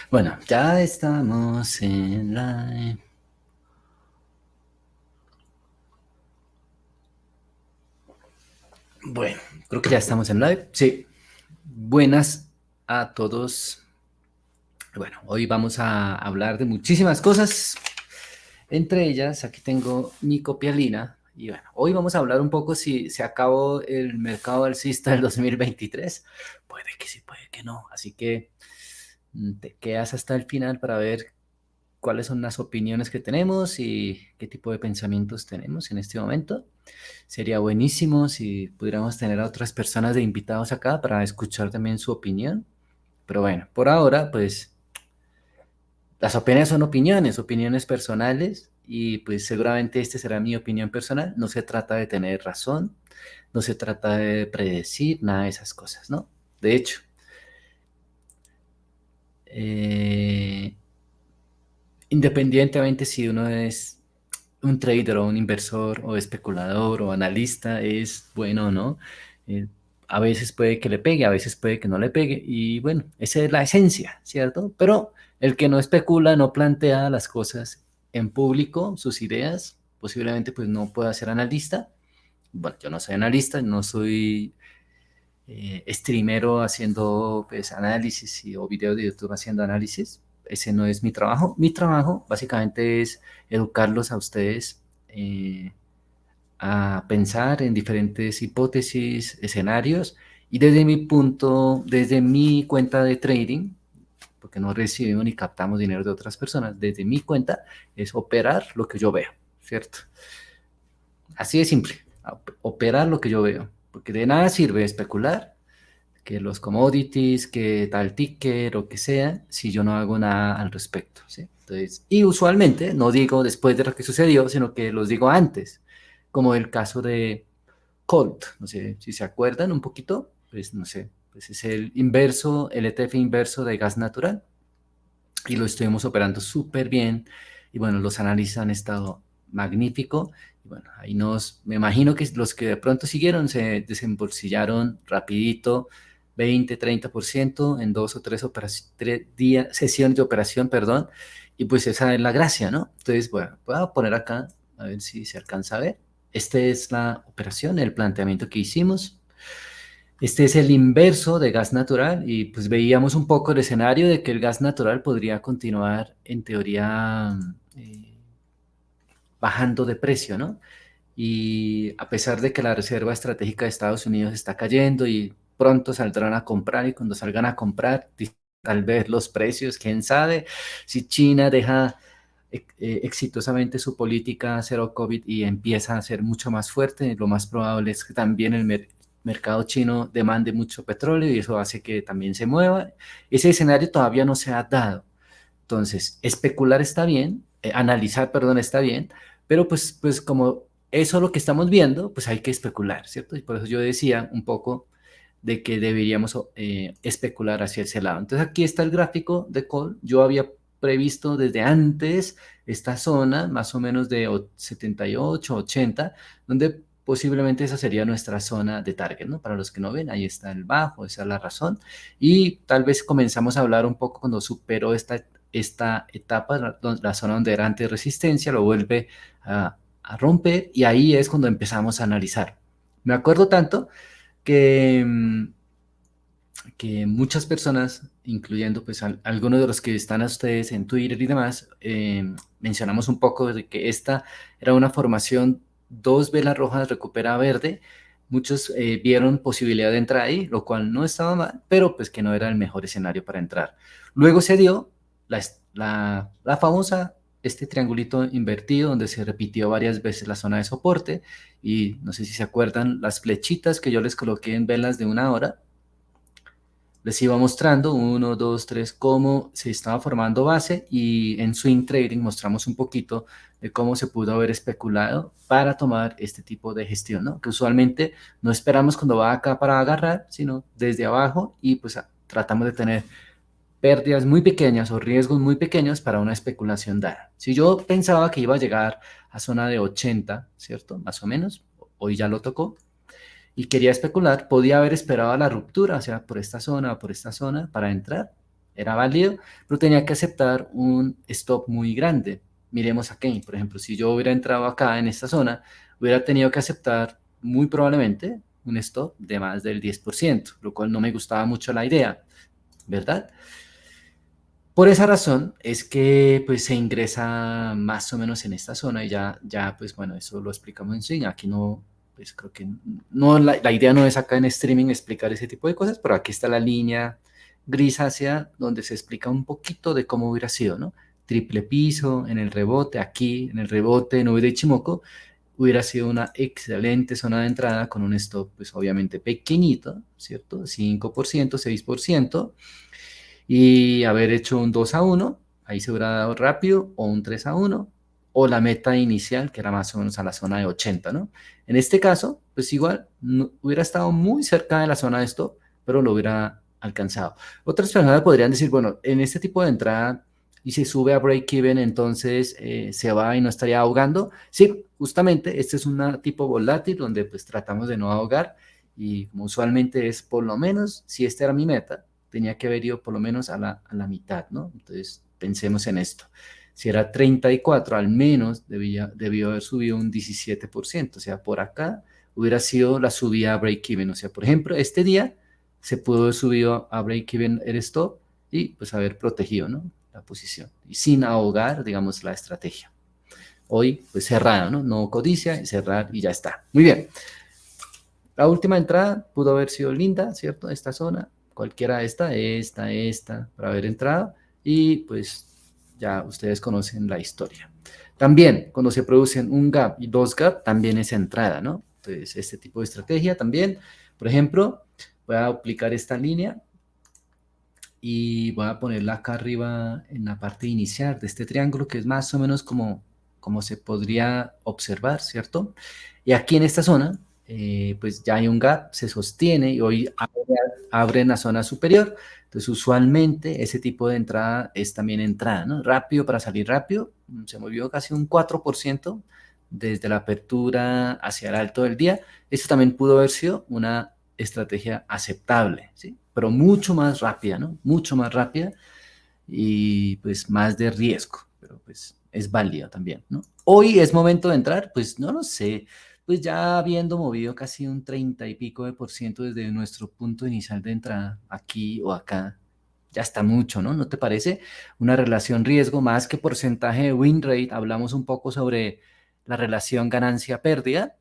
Bueno, ya estamos en live. Bueno, creo que ya estamos en live. Sí. Buenas a todos. Bueno, hoy vamos a hablar de muchísimas cosas. Entre ellas, aquí tengo mi copialina. Y bueno, hoy vamos a hablar un poco si se acabó el mercado alcista del 2023. Puede que sí, puede que no. Así que te quedas hasta el final para ver cuáles son las opiniones que tenemos y qué tipo de pensamientos tenemos en este momento. Sería buenísimo si pudiéramos tener a otras personas de invitados acá para escuchar también su opinión. Pero bueno, por ahora, pues las opiniones son opiniones, opiniones personales y pues seguramente esta será mi opinión personal. No se trata de tener razón, no se trata de predecir nada de esas cosas, ¿no? De hecho, eh, independientemente si uno es un trader o un inversor o especulador o analista, es bueno o no, eh, a veces puede que le pegue, a veces puede que no le pegue y bueno, esa es la esencia, ¿cierto? Pero el que no especula, no plantea las cosas en público, sus ideas, posiblemente pues no pueda ser analista. Bueno, yo no soy analista, no soy streamero haciendo pues análisis o videos de YouTube haciendo análisis. Ese no es mi trabajo. Mi trabajo básicamente es educarlos a ustedes a pensar en diferentes hipótesis, escenarios y desde mi cuenta de trading, porque no recibimos ni captamos dinero de otras personas, desde mi cuenta es operar lo que yo veo, ¿cierto? Así de simple, operar lo que yo veo, porque de nada sirve especular que los commodities, que tal ticker o que sea, si yo no hago nada al respecto, ¿sí? Entonces, y usualmente no digo después de lo que sucedió, sino que los digo antes, como el caso de Colt, no sé si se acuerdan un poquito, pues no sé, pues es el inverso, el ETF inverso de gas natural, y lo estuvimos operando súper bien, y bueno, los análisis han estado magnífico, y bueno, ahí me imagino que los que de pronto siguieron se desembolsillaron rapidito, 20-30% en dos o tres días, sesiones de operación, perdón, y pues esa es la gracia, ¿no? Entonces, bueno, voy a poner acá, a ver si se alcanza a ver. Esta es la operación, el planteamiento que hicimos. Este es el inverso de gas natural y pues veíamos un poco el escenario de que el gas natural podría continuar en teoría bajando de precio, ¿no? Y a pesar de que la Reserva Estratégica de Estados Unidos está cayendo y pronto saldrán a comprar y cuando salgan a comprar, tal vez los precios, quién sabe, si China deja exitosamente su política cero COVID y empieza a ser mucho más fuerte, lo más probable es que también el mercado chino demande mucho petróleo y eso hace que también se mueva. Ese escenario todavía no se ha dado. Entonces, especular está bien, analizar, perdón, está bien, pero pues como eso es lo que estamos viendo, pues hay que especular, ¿cierto? Y por eso yo decía un poco de que deberíamos especular hacia ese lado. Entonces aquí está el gráfico de call. Yo había previsto desde antes esta zona, más o menos de 78, 80, donde posiblemente esa sería nuestra zona de target, ¿no? Para los que no ven, ahí está el bajo, esa es la razón. Y tal vez comenzamos a hablar un poco cuando superó esta etapa, la zona donde era antes resistencia, lo vuelve a romper y ahí es cuando empezamos a analizar. Me acuerdo tanto que, que muchas personas, incluyendo pues algunos de los que están a ustedes en Twitter y demás, mencionamos un poco de que esta era una formación dos velas rojas recupera verde. Muchos vieron posibilidad de entrar ahí, lo cual no estaba mal, pero pues que no era el mejor escenario para entrar. Luego se dio la famosa, este triangulito invertido donde se repitió varias veces la zona de soporte y no sé si se acuerdan las flechitas que yo les coloqué en velas de una hora les iba mostrando uno, dos, tres, cómo se estaba formando base y en swing trading mostramos un poquito de cómo se pudo haber especulado para tomar este tipo de gestión, ¿no? Que usualmente no esperamos cuando va acá para agarrar, sino desde abajo y pues tratamos de tener pérdidas muy pequeñas o riesgos muy pequeños para una especulación dada. Si yo pensaba que iba a llegar a zona de 80, ¿cierto? Más o menos, hoy ya lo tocó, y quería especular, podía haber esperado a la ruptura, o sea, por esta zona o por esta zona para entrar, era válido, pero tenía que aceptar un stop muy grande. Miremos aquí, por ejemplo, si yo hubiera entrado acá en esta zona, hubiera tenido que aceptar muy probablemente un stop de más del 10%, lo cual no me gustaba mucho la idea, ¿verdad? Por esa razón es que pues se ingresa más o menos en esta zona y ya pues bueno, eso lo explicamos en swing. Aquí no, pues creo que no, la idea no es acá en streaming explicar ese tipo de cosas, pero aquí está la línea grisácea donde se explica un poquito de cómo hubiera sido, ¿no? Triple piso en el rebote, aquí en el rebote no de Ichimoku, hubiera sido una excelente zona de entrada con un stop pues obviamente pequeñito, ¿cierto? 5%, 6%, y haber hecho un 2-1, ahí se hubiera dado rápido, o un 3-1, o la meta inicial, que era más o menos a la zona de 80, ¿no? En este caso, pues igual, hubiera estado muy cerca de la zona de stop, pero lo hubiera alcanzado. Otras personas podrían decir, bueno, en este tipo de entrada, y se sube a break-even, entonces se va y no estaría ahogando. Sí, justamente, este es un tipo volátil donde pues tratamos de no ahogar, y como usualmente es por lo menos, si esta era mi meta, tenía que haber ido por lo menos a la mitad, ¿no? Entonces, pensemos en esto. Si era 34, al menos debió haber subido un 17%. O sea, por acá hubiera sido la subida a break-even. O sea, por ejemplo, este día se pudo haber subido a break-even el stop y pues haber protegido, ¿no? La posición. Y sin ahogar, digamos, la estrategia. Hoy, pues cerrado, ¿no? No codicia, cerrar y ya está. Muy bien. La última entrada pudo haber sido linda, ¿cierto? Esta zona, cualquiera de esta, para haber entrado, y pues ya ustedes conocen la historia. También, cuando se producen un gap y dos gap, también es entrada, ¿no? Entonces, este tipo de estrategia también, por ejemplo, voy a aplicar esta línea y voy a ponerla acá arriba en la parte inicial de este triángulo, que es más o menos como se podría observar, ¿cierto? Y aquí en esta zona, pues ya hay un gap, se sostiene y hoy abre en la zona superior. Entonces, usualmente ese tipo de entrada es también entrada, ¿no? Rápido para salir rápido, se movió casi un 4% desde la apertura hacia el alto del día. Esto también pudo haber sido una estrategia aceptable, ¿sí? Pero mucho más rápida, ¿no? Mucho más rápida y pues más de riesgo, pero pues es válido también, ¿no? Hoy es momento de entrar, pues no lo sé, pues ya habiendo movido casi un 30 y pico de por ciento desde nuestro punto inicial de entrada, aquí o acá, ya está mucho, ¿no? ¿No te parece? Una relación riesgo más que porcentaje de win rate, hablamos un poco sobre la relación ganancia-pérdida,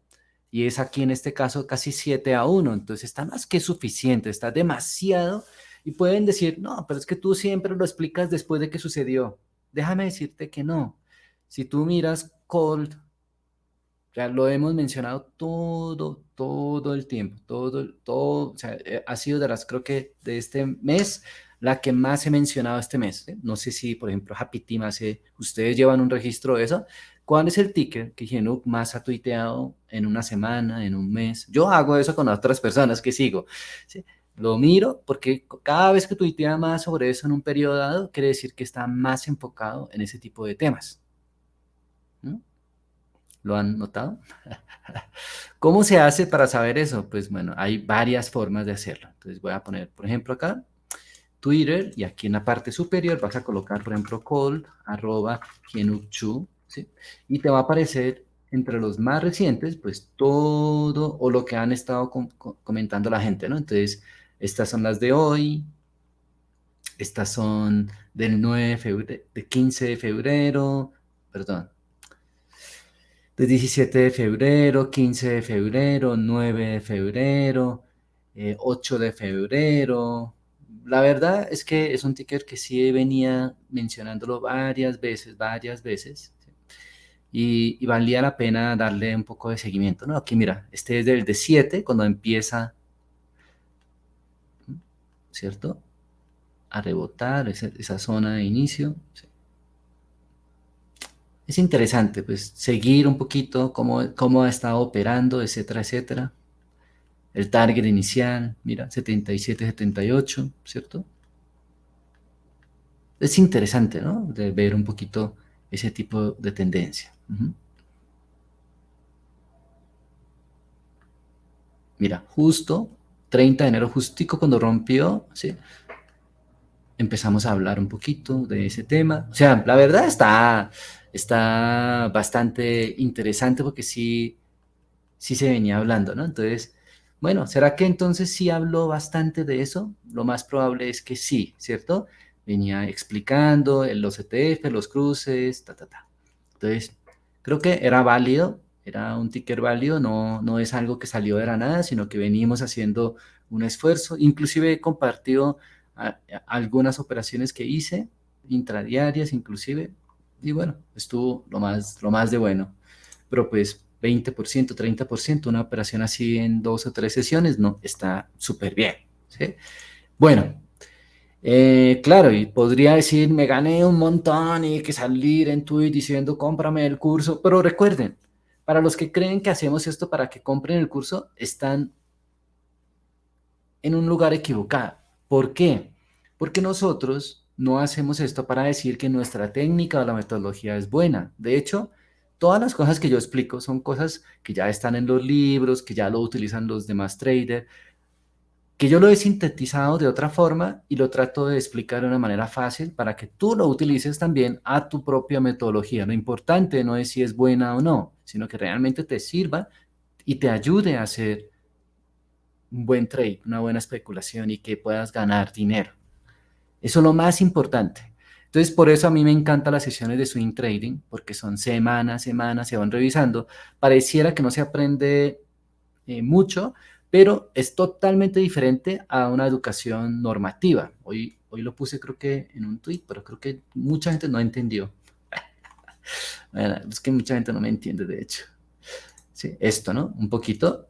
y es aquí en este caso casi 7-1, entonces está más que suficiente, está demasiado, y pueden decir, no, pero es que tú siempre lo explicas después de que sucedió. Déjame decirte que no. Si tú miras Cold, ya lo hemos mencionado todo el tiempo, todo, o sea, ha sido de las, creo que de este mes, la que más he mencionado este mes, ¿eh? No sé si, por ejemplo, Happy Team hace, ustedes llevan un registro de eso. ¿Cuál es el ticker que Genuk más ha tuiteado en una semana, en un mes? Yo hago eso con otras personas que sigo, ¿sí? Lo miro porque cada vez que tuitea más sobre eso en un periodo dado, quiere decir que está más enfocado en ese tipo de temas. ¿No? ¿Lo han notado? ¿Cómo se hace para saber eso? Pues bueno, hay varias formas de hacerlo. Entonces voy a poner, por ejemplo, acá Twitter y aquí en la parte superior vas a colocar, por ejemplo, @Genukchu, ¿sí? Y te va a aparecer entre los más recientes, pues todo o lo que han estado comentando la gente, ¿no? Entonces, estas son las de hoy, estas son del 9 de febrero, de 15 de febrero, perdón, del 17 de febrero, 15 de febrero, 9 de febrero, 8 de febrero. La verdad es que es un ticker que sí venía mencionándolo varias veces, ¿sí? Y valía la pena darle un poco de seguimiento, ¿no? Aquí mira, este es del de 7, cuando empieza, ¿cierto? A rebotar esa zona de inicio. ¿Sí? Es interesante, pues, seguir un poquito cómo ha estado operando, etcétera, etcétera. El target inicial, mira, 77, 78, ¿cierto? Es interesante, ¿no? De ver un poquito ese tipo de tendencia. Ujú. Mira, justo 30 de enero, justico cuando rompió, ¿sí? Empezamos a hablar un poquito de ese tema. O sea, la verdad está bastante interesante porque sí se venía hablando, ¿no? Entonces, bueno, ¿será que entonces sí habló bastante de eso? Lo más probable es que sí, ¿cierto? Venía explicando los ETF, los cruces, ta, ta, ta. Entonces, creo que era válido, era un ticker válido, no es algo que salió de la nada, sino que venimos haciendo un esfuerzo. Inclusive he compartido algunas operaciones que hice, intradiarias inclusive, y bueno, estuvo lo más de bueno. Pero pues 20%, 30%, una operación así en 2 o 3 sesiones, no, está súper bien, ¿sí? Bueno, claro, y podría decir, me gané un montón y hay que salir en tweet diciendo, cómprame el curso, pero recuerden, para los que creen que hacemos esto para que compren el curso, están en un lugar equivocado. ¿Por qué? Porque nosotros no hacemos esto para decir que nuestra técnica o la metodología es buena. De hecho, todas las cosas que yo explico son cosas que ya están en los libros, que ya lo utilizan los demás traders, que yo lo he sintetizado de otra forma y lo trato de explicar de una manera fácil para que tú lo utilices también a tu propia metodología. Lo importante no es si es buena o no, sino que realmente te sirva y te ayude a hacer un buen trade, una buena especulación y que puedas ganar dinero. Eso es lo más importante. Entonces, por eso a mí me encantan las sesiones de swing trading, porque son semanas, semanas, se van revisando. Pareciera que no se aprende mucho, pero es totalmente diferente a una educación normativa. Hoy lo puse creo que en un tweet, pero creo que mucha gente no entendió. Bueno, es que mucha gente no me entiende, de hecho. Sí, esto, ¿no? Un poquito.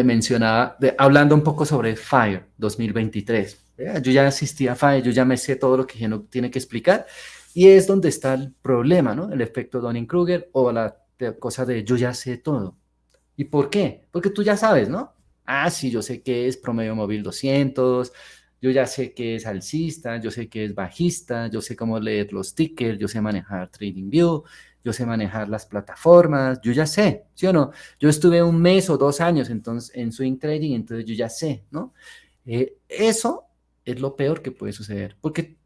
Mencionaba, hablando un poco sobre FIRE 2023. Yo ya asistí a FIRE, yo ya me sé todo lo que uno tiene que explicar y es donde está el problema, ¿no? El efecto Dunning-Kruger o cosa de yo ya sé todo. ¿Y por qué? Porque tú ya sabes, ¿no? Ah, sí, yo sé que es promedio móvil 200, yo ya sé que es alcista, yo sé que es bajista, yo sé cómo leer los tickers, yo sé manejar TradingView, yo sé manejar las plataformas, yo ya sé, ¿sí o no? Yo estuve 1 mes o 2 años entonces, en swing trading, entonces yo ya sé, ¿no? Eso es lo peor que puede suceder, porque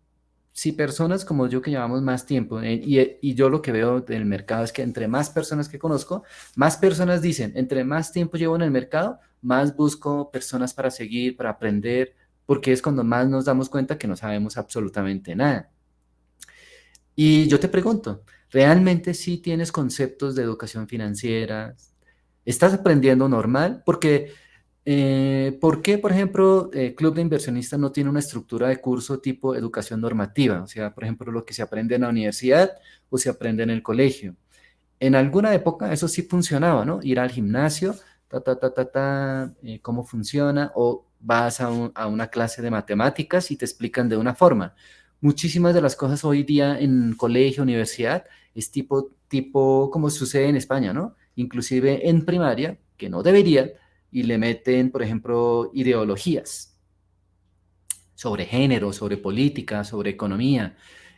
si personas como yo que llevamos más tiempo, y yo lo que veo del mercado es que entre más personas que conozco, más personas dicen, entre más tiempo llevo en el mercado, más busco personas para seguir, para aprender, porque es cuando más nos damos cuenta que no sabemos absolutamente nada. Y yo te pregunto, ¿realmente sí tienes conceptos de educación financiera? ¿Estás aprendiendo normal? Porque, ¿por qué, por ejemplo, Club de Inversionistas no tiene una estructura de curso tipo educación normativa? O sea, por ejemplo, lo que se aprende en la universidad o se aprende en el colegio. En alguna época eso sí funcionaba, ¿no? Ir al gimnasio, cómo funciona, o vas a una clase de matemáticas y te explican de una forma. Muchísimas de las cosas hoy día en colegio, universidad, es tipo como sucede en España, ¿no? Inclusive en primaria, que no debería, y le meten, por ejemplo, ideologías sobre género, sobre política, sobre economía,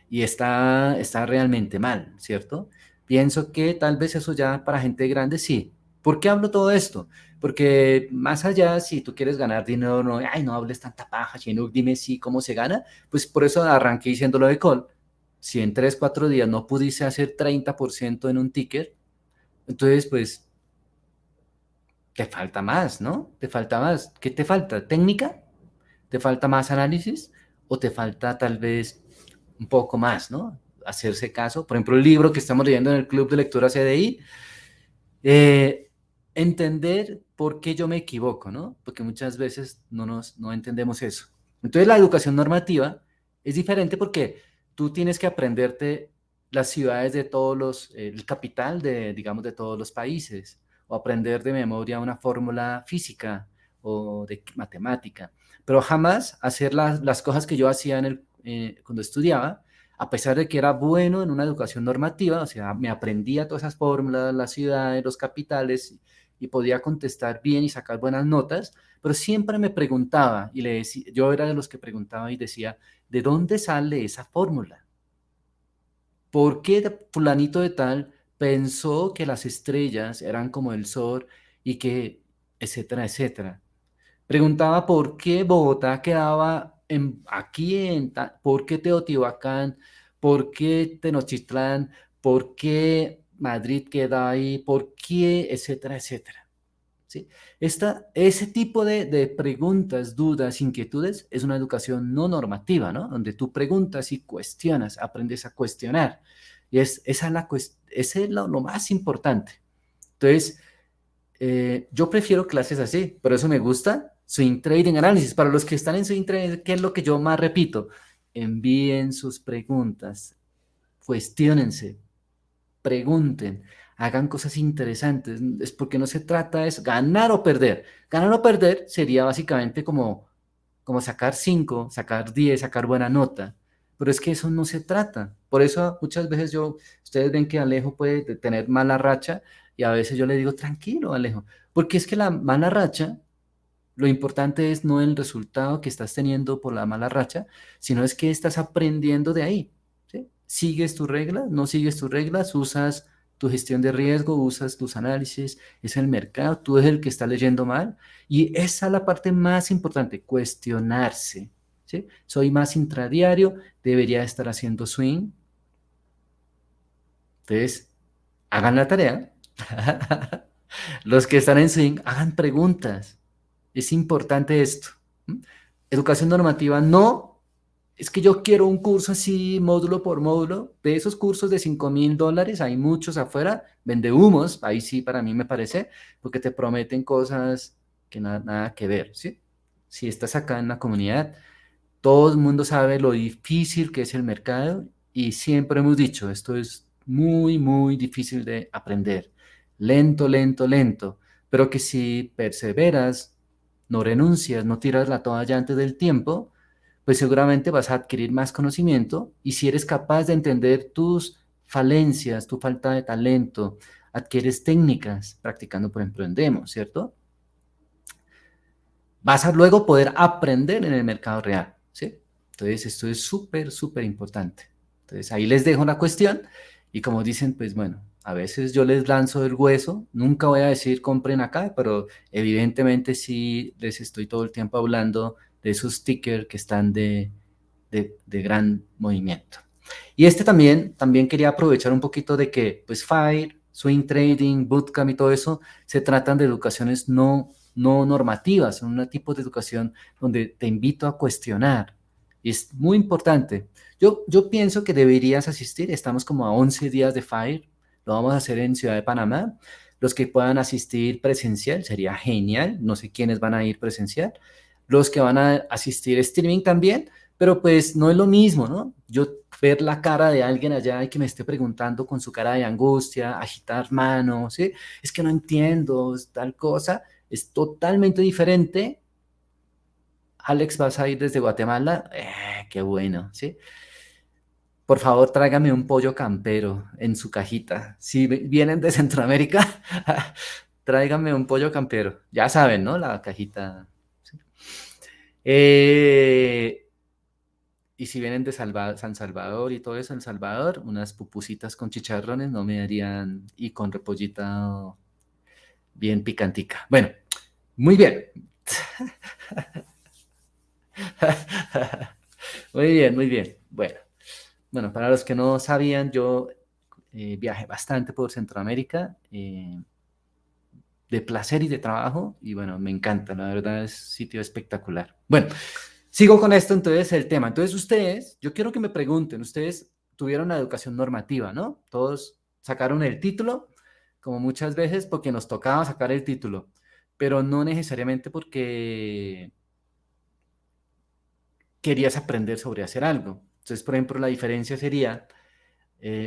y está realmente mal, ¿cierto? Pienso que tal vez eso ya para gente grande sí. ¿Por qué hablo todo esto? Porque más allá, si tú quieres ganar dinero, no, ay, no hables tanta paja, Chinook, dime sí, cómo se gana, pues por eso arranqué diciendo lo de call. Si en 3 4 días no pudiste hacer 30% en un ticket, entonces pues te falta más, ¿no? Te falta más. ¿Qué te falta? ¿Técnica? ¿Te falta más análisis o te falta tal vez un poco más, ¿no? Hacerse caso. Por ejemplo, el libro que estamos leyendo en el Club de Lectura CDI, eh, entender por qué yo me equivoco, ¿no? Porque muchas veces no entendemos eso. Entonces, la educación normativa es diferente porque tú tienes que aprenderte las ciudades de el capital de, digamos, de todos los países, o aprender de memoria una fórmula física o de matemática, pero jamás hacer las cosas que yo hacía cuando estudiaba, a pesar de que era bueno en una educación normativa, o sea, me aprendía todas esas fórmulas, las ciudades, los capitales, y podía contestar bien y sacar buenas notas, pero siempre me preguntaba y le decía, yo era de los que preguntaba y decía, ¿de dónde sale esa fórmula? ¿Por qué fulanito de tal pensó que las estrellas eran como el sol y que, etcétera, etcétera? Preguntaba por qué Bogotá quedaba aquí por qué Teotihuacán, por qué Tenochtitlán, por qué Madrid queda ahí, por qué, etcétera, etcétera. ¿Sí? Ese tipo de preguntas, dudas, inquietudes es una educación no normativa, ¿no? Donde tú preguntas y cuestionas, aprendes a cuestionar. Y ese es lo más importante. Entonces, yo prefiero clases así, por eso me gusta Swing Trading Análisis. Para los que están en Swing Trading, ¿qué es lo que yo más repito? Envíen sus preguntas, cuestiónense, pregunten, hagan cosas interesantes. Es porque no se trata de ganar o perder. Ganar o perder sería básicamente como sacar 5, sacar 10, sacar buena nota. Pero es que eso no se trata. Por eso muchas veces ustedes ven que Alejo puede tener mala racha y a veces yo le digo, tranquilo, Alejo, porque es que la mala racha, lo importante es no el resultado que estás teniendo por la mala racha, sino es que estás aprendiendo de ahí. ¿Sí? ¿Sigues tus reglas? ¿No sigues tus reglas? ¿Usas tu gestión de riesgo? ¿Usas tus análisis? ¿Es el mercado? ¿Tú eres el que está leyendo mal? Y esa es la parte más importante, cuestionarse. ¿Sí? Soy más intradiario, debería estar haciendo swing. Entonces, hagan la tarea. Los que están en swing, hagan preguntas. Es importante esto. ¿M? Educación normativa no, es que yo quiero un curso así, módulo por módulo. De esos cursos de $5,000, hay muchos afuera, vende humos, ahí sí para mí me parece, porque te prometen cosas que nada que ver, ¿sí? Si estás acá en la comunidad, todo el mundo sabe lo difícil que es el mercado y siempre hemos dicho, esto es muy, muy difícil de aprender. Lento, lento, lento. Pero que si perseveras, no renuncias, no tiras la toalla antes del tiempo, pues seguramente vas a adquirir más conocimiento y si eres capaz de entender tus falencias, tu falta de talento, adquieres técnicas practicando, por ejemplo, en demo, ¿cierto? Vas a luego poder aprender en el mercado real, ¿sí? Entonces, esto es súper, súper importante. Entonces, ahí les dejo la cuestión y como dicen, pues bueno, a veces yo les lanzo el hueso, nunca voy a decir compren acá, pero evidentemente sí les estoy todo el tiempo hablando de esos stickers que están de gran movimiento. Y también quería aprovechar un poquito de que, pues, FIRE, Swing Trading, Bootcamp y todo eso, se tratan de educaciones no normativas, son un tipo de educación donde te invito a cuestionar. Y es muy importante. Yo pienso que deberías asistir, estamos como a 11 días de FIRE, lo vamos a hacer en Ciudad de Panamá. Los que puedan asistir presencial sería genial, no sé quiénes van a ir presencial. Los que van a asistir streaming también, pero pues no es lo mismo, ¿no? Yo ver la cara de alguien allá y que me esté preguntando con su cara de angustia, agitar manos, ¿sí? Es que no entiendo tal cosa, es totalmente diferente. Alex, vas a ir desde Guatemala, qué bueno, ¿sí? Por favor, tráigame un pollo campero en su cajita. Si vienen de Centroamérica, tráigame un pollo campero. Ya saben, ¿no? La cajita. ¿Sí? Eh, Y si vienen de San Salvador y todo eso, en Salvador, unas pupusitas con chicharrones no me harían y con repollita bien picantica. Bueno, muy bien. Muy bien, muy bien. Bueno, para los que no sabían, yo viajé bastante por Centroamérica de placer y de trabajo y bueno, me encanta, la verdad es sitio espectacular. Bueno, sigo con esto entonces el tema. Entonces ustedes, yo quiero que me pregunten, ustedes tuvieron la educación normativa, ¿no? Todos sacaron el título, como muchas veces porque nos tocaba sacar el título, pero no necesariamente porque querías aprender sobre hacer algo. Entonces, por ejemplo, la diferencia sería,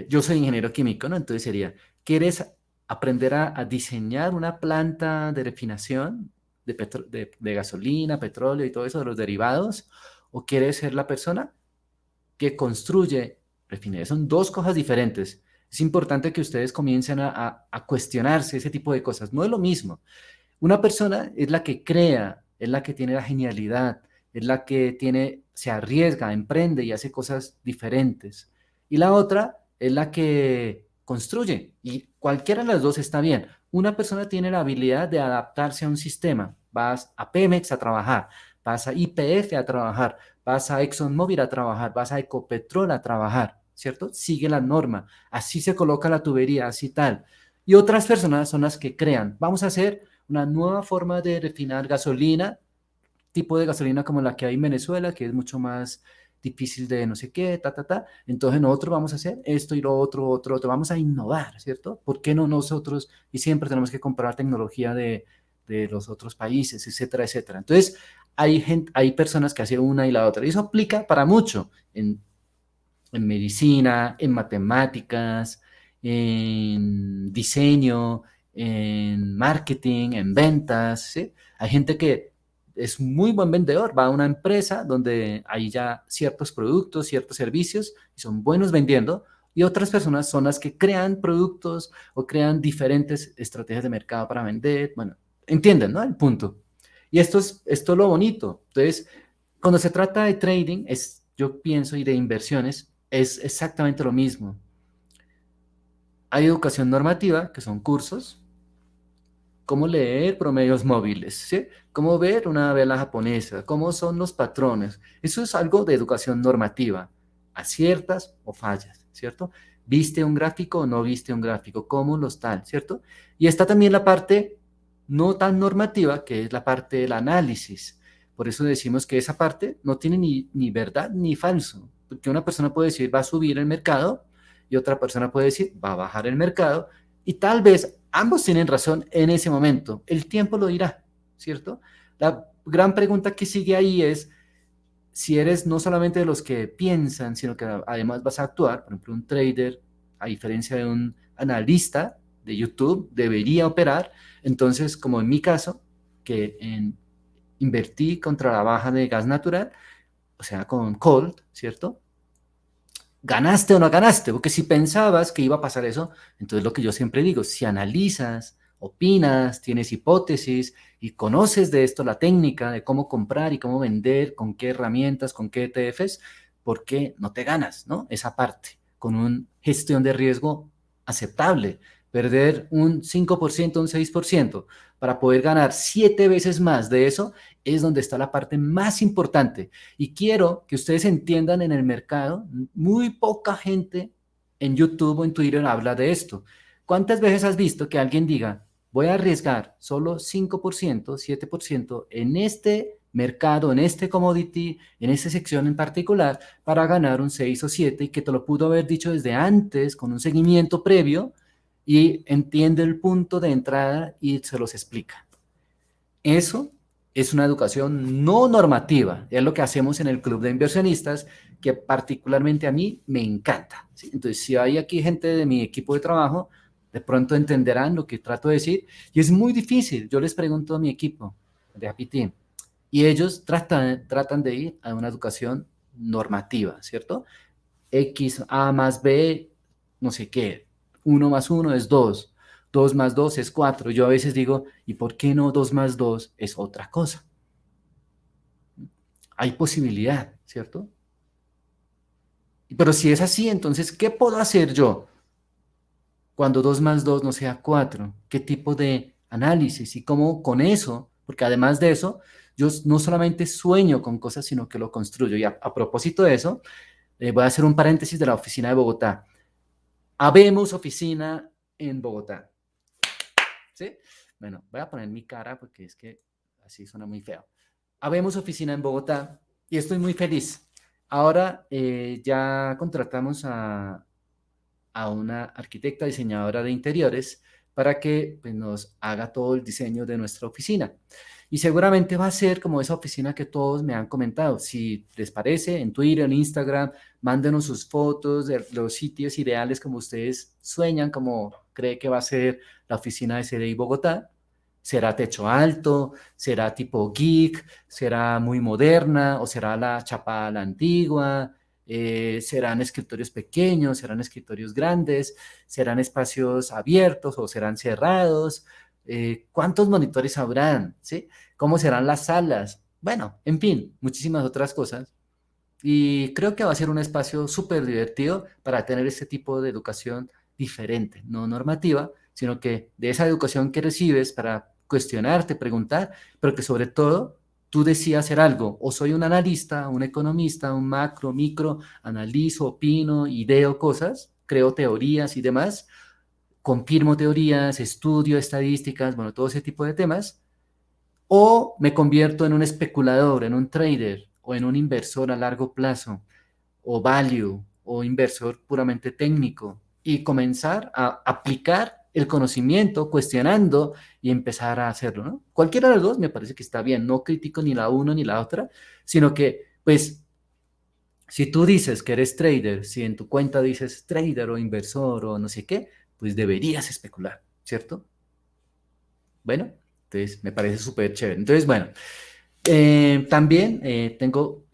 yo soy ingeniero químico, ¿no? Entonces sería, ¿quieres aprender a diseñar una planta de refinación de gasolina, petróleo y todo eso, de los derivados? ¿O quieres ser la persona que construye refinerías? Son dos cosas diferentes. Es importante que ustedes comiencen a cuestionarse ese tipo de cosas. No es lo mismo. Una persona es la que crea, es la que tiene la genialidad, es la que se arriesga, emprende y hace cosas diferentes. Y la otra es la que construye. Y cualquiera de las dos está bien. Una persona tiene la habilidad de adaptarse a un sistema. Vas a Pemex a trabajar, vas a YPF a trabajar, vas a ExxonMobil a trabajar, vas a Ecopetrol a trabajar, ¿cierto? Sigue la norma. Así se coloca la tubería, así tal. Y otras personas son las que crean. Vamos a hacer una nueva forma de refinar gasolina, tipo de gasolina como la que hay en Venezuela, que es mucho más difícil de no sé qué, ta, ta, ta. Entonces nosotros vamos a hacer esto y lo otro, otro, vamos a innovar, ¿cierto? ¿Por qué no nosotros? Y siempre tenemos que comprar tecnología de los otros países, etcétera, etcétera. Entonces, hay personas que hacen una y la otra, y eso aplica para mucho, en medicina, en matemáticas, en diseño, en marketing, en ventas, ¿sí? Hay gente que es muy buen vendedor, va a una empresa donde hay ya ciertos productos, ciertos servicios y son buenos vendiendo, y otras personas son las que crean productos o crean diferentes estrategias de mercado para vender. Bueno, entienden, ¿no? El punto. Y esto es lo bonito. Entonces, cuando se trata de trading, yo pienso, y de inversiones, es exactamente lo mismo. Hay educación normativa, que son cursos, cómo leer promedios móviles, ¿sí? Cómo ver una vela japonesa, cómo son los patrones. Eso es algo de educación normativa, aciertas o fallas, ¿cierto? ¿Viste un gráfico o no viste un gráfico? ¿Cómo los tal, ¿cierto? Y está también la parte no tan normativa, que es la parte del análisis. Por eso decimos que esa parte no tiene ni verdad ni falso, porque una persona puede decir va a subir el mercado y otra persona puede decir va a bajar el mercado, y tal vez ambos tienen razón en ese momento. El tiempo lo dirá, ¿cierto? La gran pregunta que sigue ahí es si eres no solamente de los que piensan, sino que además vas a actuar. Por ejemplo, un trader, a diferencia de un analista de YouTube, debería operar. Entonces, como en mi caso, invertí contra la baja de gas natural, o sea, con Cold, ¿cierto? ¿Ganaste o no ganaste? Porque si pensabas que iba a pasar eso, entonces lo que yo siempre digo, si analizas, opinas, tienes hipótesis y conoces de esto la técnica de cómo comprar y cómo vender, con qué herramientas, con qué ETFs, ¿por qué no te ganas, no? Esa parte, con una gestión de riesgo aceptable. Perder un 5%, un 6% para poder ganar 7 veces más de eso es donde está la parte más importante. Y quiero que ustedes entiendan, en el mercado, muy poca gente en YouTube o en Twitter habla de esto. ¿Cuántas veces has visto que alguien diga, voy a arriesgar solo 5%, 7% en este mercado, en este commodity, en esta sección en particular, para ganar un 6 o 7, y que te lo pudo haber dicho desde antes con un seguimiento previo y entiende el punto de entrada y se los explica? Eso es una educación no normativa, es lo que hacemos en el Club de Inversionistas, que particularmente a mí me encanta, ¿sí? Entonces, si hay aquí gente de mi equipo de trabajo, de pronto entenderán lo que trato de decir, y es muy difícil. Yo les pregunto a mi equipo de Happy Team, y ellos tratan de ir a una educación normativa, ¿cierto? X, A más B, no sé qué, uno más uno es 2, 2 más 2 es 4. Yo a veces digo, ¿y por qué no 2 más 2 es otra cosa? Hay posibilidad, ¿cierto? Pero si es así, entonces, ¿qué puedo hacer yo cuando 2 más 2 no sea 4? ¿Qué tipo de análisis? Y cómo con eso, porque además de eso, yo no solamente sueño con cosas, sino que lo construyo. Y a propósito de eso, voy a hacer un paréntesis de la oficina de Bogotá. Habemos oficina en Bogotá, ¿sí? Bueno, voy a poner mi cara porque es que así suena muy feo. Habemos oficina en Bogotá y estoy muy feliz. Ahora ya contratamos a una arquitecta diseñadora de interiores para que pues, nos haga todo el diseño de nuestra oficina. Y seguramente va a ser como esa oficina que todos me han comentado. Si les parece, en Twitter, en Instagram, mándenos sus fotos de los sitios ideales como ustedes sueñan, como cree que va a ser la oficina de CDI Bogotá. ¿Será techo alto? ¿Será tipo geek? ¿Será muy moderna? ¿O será la chapa a la antigua? serán escritorios pequeños, serán escritorios grandes, serán espacios abiertos o serán cerrados, cuántos monitores habrán, ¿sí? ¿Cómo serán las salas? Bueno, en fin, muchísimas otras cosas. Y creo que va a ser un espacio súper divertido para tener este tipo de educación diferente, no normativa, sino que de esa educación que recibes para cuestionarte, preguntar, pero que sobre todo tú decidas hacer algo. O soy un analista, un economista, un macro, micro, analizo, opino, ideo cosas, creo teorías y demás, confirmo teorías, estudio estadísticas, bueno, todo ese tipo de temas, o me convierto en un especulador, en un trader o en un inversor a largo plazo o value o inversor puramente técnico y comenzar a aplicar el conocimiento cuestionando y empezar a hacerlo, ¿no? Cualquiera de los dos me parece que está bien, no critico ni la una ni la otra, sino que, pues, si tú dices que eres trader, si en tu cuenta dices trader o inversor o no sé qué, pues deberías especular, ¿cierto? Bueno, entonces me parece súper chévere. Entonces, bueno, también tengo,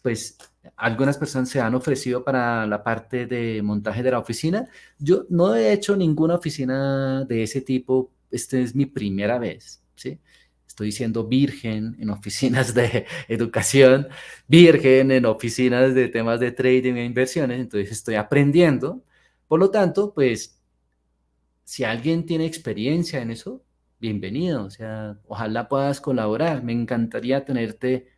pues, algunas personas se han ofrecido para la parte de montaje de la oficina. Yo no he hecho ninguna oficina de ese tipo. Esta es mi primera vez, ¿sí? Estoy siendo virgen en oficinas de educación, virgen en oficinas de temas de trading e inversiones, entonces estoy aprendiendo. Por lo tanto, pues si alguien tiene experiencia en eso, bienvenido. O sea, ojalá puedas colaborar. Me encantaría tenerte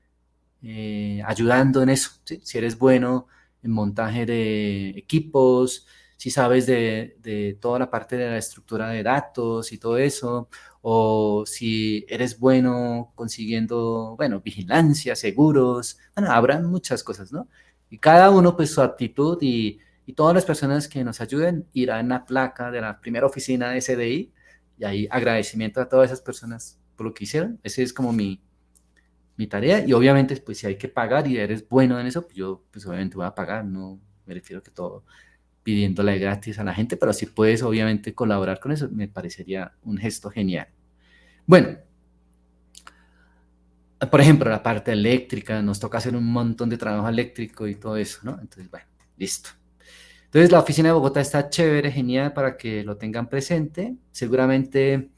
ayudando en eso, ¿sí? Si eres bueno en montaje de equipos, si sabes de toda la parte de la estructura de datos y todo eso, o si eres bueno consiguiendo, bueno, vigilancia, seguros, bueno, habrán muchas cosas, ¿no? Y cada uno, pues, su actitud y todas las personas que nos ayuden irán en la placa de la primera oficina de SDI y ahí agradecimiento a todas esas personas por lo que hicieron. Ese es como mi tarea y obviamente pues si hay que pagar y eres bueno en eso, pues yo pues obviamente voy a pagar, no me refiero que todo pidiéndole gratis a la gente, pero si puedes obviamente colaborar con eso, me parecería un gesto genial. Bueno, por ejemplo, la parte eléctrica, nos toca hacer un montón de trabajo eléctrico y todo eso, ¿no? Entonces, bueno, listo. Entonces, la oficina de Bogotá está chévere, genial para que lo tengan presente. Seguramente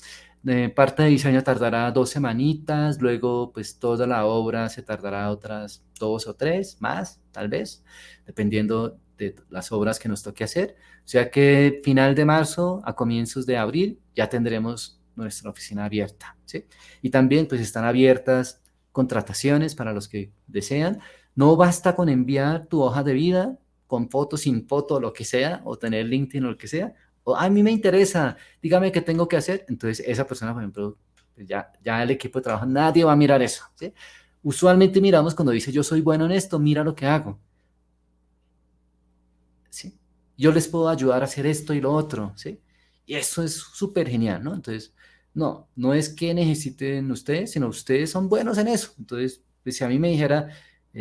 parte de diseño tardará 2 semanitas, luego pues toda la obra se tardará otras 2 o 3 más, tal vez, dependiendo de las obras que nos toque hacer. O sea que final de marzo a comienzos de abril ya tendremos nuestra oficina abierta, ¿sí? Y también pues están abiertas contrataciones para los que desean. No basta con enviar tu hoja de vida con foto, sin foto, lo que sea, o tener LinkedIn o lo que sea, o a mí me interesa, dígame qué tengo que hacer. Entonces, esa persona, por ejemplo, pues ya el equipo de trabajo, nadie va a mirar eso, ¿sí? Usualmente miramos cuando dice yo soy bueno en esto, mira lo que hago, ¿sí? Yo les puedo ayudar a hacer esto y lo otro, ¿sí? Y eso es súper genial, ¿no? Entonces, no es que necesiten ustedes, sino ustedes son buenos en eso. Entonces, pues, si a mí me dijera,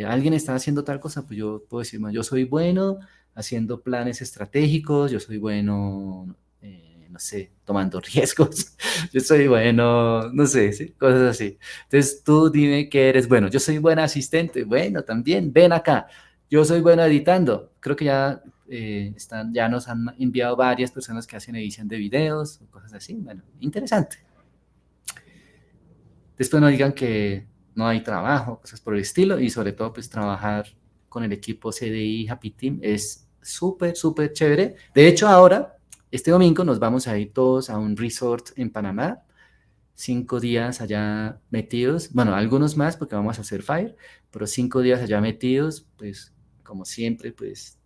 alguien está haciendo tal cosa, pues yo puedo decir, "No, yo soy bueno haciendo planes estratégicos, yo soy bueno, no sé, tomando riesgos, yo soy bueno, no sé, ¿sí? Cosas así. Entonces, tú dime que eres bueno, yo soy buen asistente, bueno, también, ven acá. Yo soy bueno editando. Creo que ya nos han enviado varias personas que hacen edición de videos o cosas así. Bueno, interesante. Después no digan que no hay trabajo, cosas por el estilo. Y sobre todo, pues trabajar con el equipo CDI Happy Team es súper, súper chévere. De hecho, ahora, este domingo, nos vamos a ir todos a un resort en Panamá. 5 días allá metidos. Bueno, algunos más porque vamos a hacer Fire, pero 5 días allá metidos, pues como siempre, pues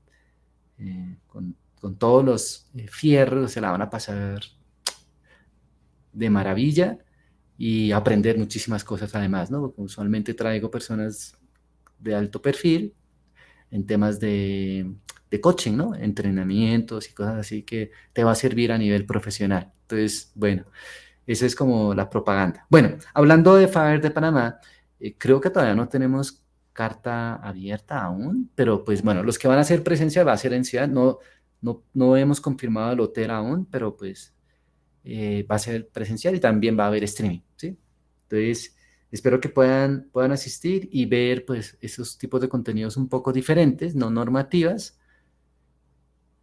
con todos los fierros, se la van a pasar de maravilla y aprender muchísimas cosas además, ¿no? Porque usualmente traigo personas de alto perfil en temas de coaching, ¿no? Entrenamientos y cosas así que te va a servir a nivel profesional. Entonces, bueno, esa es como la propaganda. Bueno, hablando de FAER de Panamá, creo que todavía no tenemos carta abierta aún, pero pues bueno, los que van a hacer presencia va a ser en ciudad, no hemos confirmado el hotel aún, pero pues va a ser presencial y también va a haber streaming, ¿sí? Entonces, Espero que puedan asistir y ver pues esos tipos de contenidos un poco diferentes, no normativas,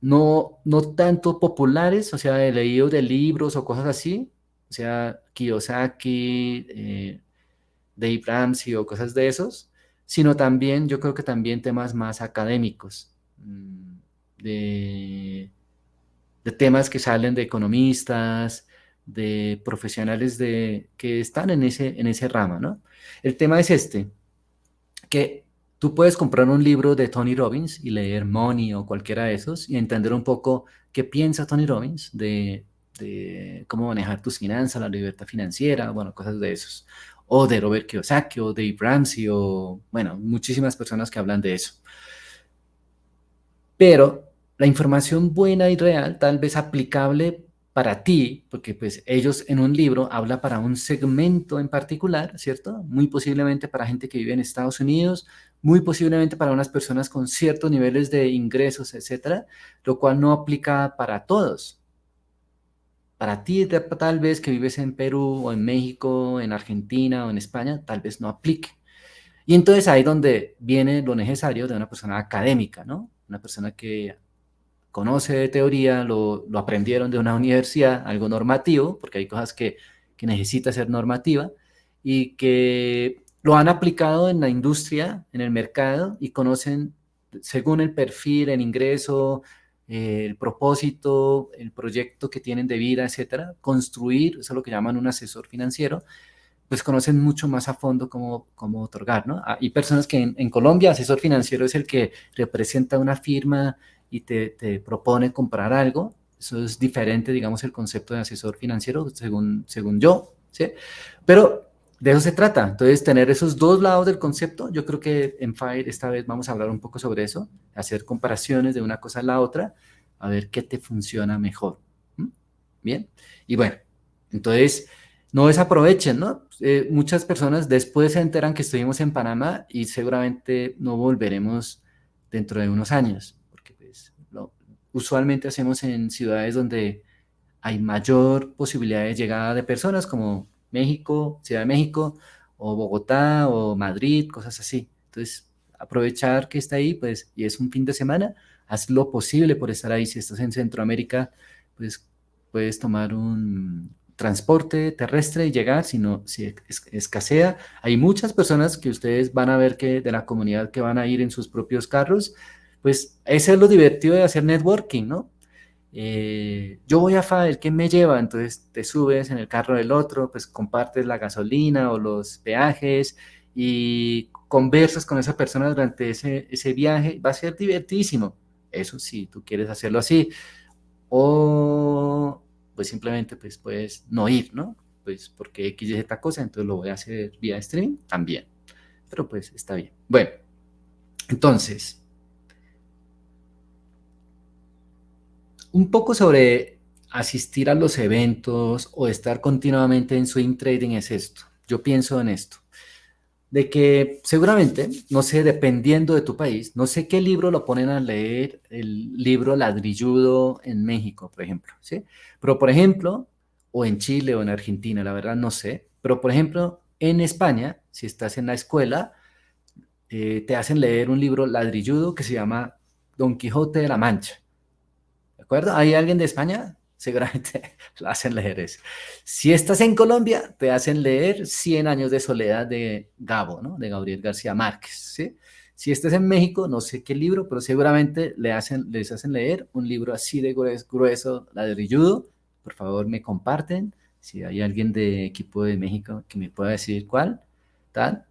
no tanto populares, o sea, he leído de libros o cosas así, o sea, Kiyosaki, Dave Ramsey o cosas de esos, sino también, yo creo que también temas más académicos, de, de temas que salen de economistas, de profesionales que están en ese ramo, ¿no? El tema es este, que tú puedes comprar un libro de Tony Robbins y leer Money o cualquiera de esos y entender un poco qué piensa Tony Robbins de cómo manejar tus finanzas, la libertad financiera, bueno, cosas de esos. O de Robert Kiyosaki o Dave Ramsey o, bueno, muchísimas personas que hablan de eso. Pero la información buena y real, tal vez aplicable para ti, porque pues ellos en un libro habla para un segmento en particular, ¿cierto? Muy posiblemente para gente que vive en Estados Unidos, muy posiblemente para unas personas con ciertos niveles de ingresos, etcétera, lo cual no aplica para todos. Para ti, tal vez que vives en Perú o en México, en Argentina o en España, tal vez no aplique. Y entonces ahí donde viene lo necesario de una persona académica, ¿no? Una persona que conoce de teoría, lo aprendieron de una universidad, algo normativo, porque hay cosas que necesita ser normativa, y que lo han aplicado en la industria, en el mercado, y conocen, según el perfil, el ingreso, el propósito, el proyecto que tienen de vida, etcétera, construir, eso es lo que llaman un asesor financiero, pues conocen mucho más a fondo cómo otorgar, ¿no? Hay personas que en Colombia, asesor financiero es el que representa una firma y te propone comprar algo. Eso es diferente, digamos, el concepto de asesor financiero, según yo, ¿sí? Pero de eso se trata. Entonces, tener esos dos lados del concepto, yo creo que en FIRE esta vez vamos a hablar un poco sobre eso, hacer comparaciones de una cosa a la otra, a ver qué te funciona mejor. ¿Mm? Bien. Y bueno, entonces no desaprovechen, ¿no? Muchas personas después se enteran que estuvimos en Panamá y seguramente no volveremos dentro de unos años, porque pues, usualmente hacemos en ciudades donde hay mayor posibilidad de llegada de personas como México, Ciudad de México, o Bogotá, o Madrid, cosas así. Entonces, aprovechar que está ahí, pues, y es un fin de semana, haz lo posible por estar ahí. Si estás en Centroamérica, pues puedes tomar un transporte terrestre y llegar, si no, si escasea. Hay muchas personas que ustedes van a ver que de la comunidad que van a ir en sus propios carros, pues ese es lo divertido de hacer networking, ¿no? Yo voy a FADEL, ¿quién me lleva? Entonces te subes en el carro del otro, pues compartes la gasolina o los peajes y conversas con esa persona durante ese viaje. Va a ser divertidísimo. Eso sí, tú quieres hacerlo así. O pues simplemente pues puedes no ir, ¿no? Pues porque X y Z cosa, entonces lo voy a hacer vía streaming también. Pero pues está bien. Bueno, entonces, un poco sobre asistir a los eventos o estar continuamente en swing trading es esto. Yo pienso en esto, de que seguramente, no sé, dependiendo de tu país, no sé qué libro lo ponen a leer, el libro ladrilludo en México, por ejemplo, ¿sí? Pero, por ejemplo, o en Chile o en Argentina, la verdad no sé, pero, por ejemplo, en España, si estás en la escuela, te hacen leer un libro ladrilludo que se llama Don Quijote de la Mancha. ¿De acuerdo? ¿Hay alguien de España? Seguramente lo hacen leer eso. Si estás en Colombia, te hacen leer Cien años de soledad de Gabo, ¿no? De Gabriel García Márquez, ¿sí? Si estás en México, no sé qué libro, pero seguramente les hacen leer un libro así de grueso, ladrilludo. Por favor, me comparten. Si hay alguien de equipo de México que me pueda decir cuál, tal.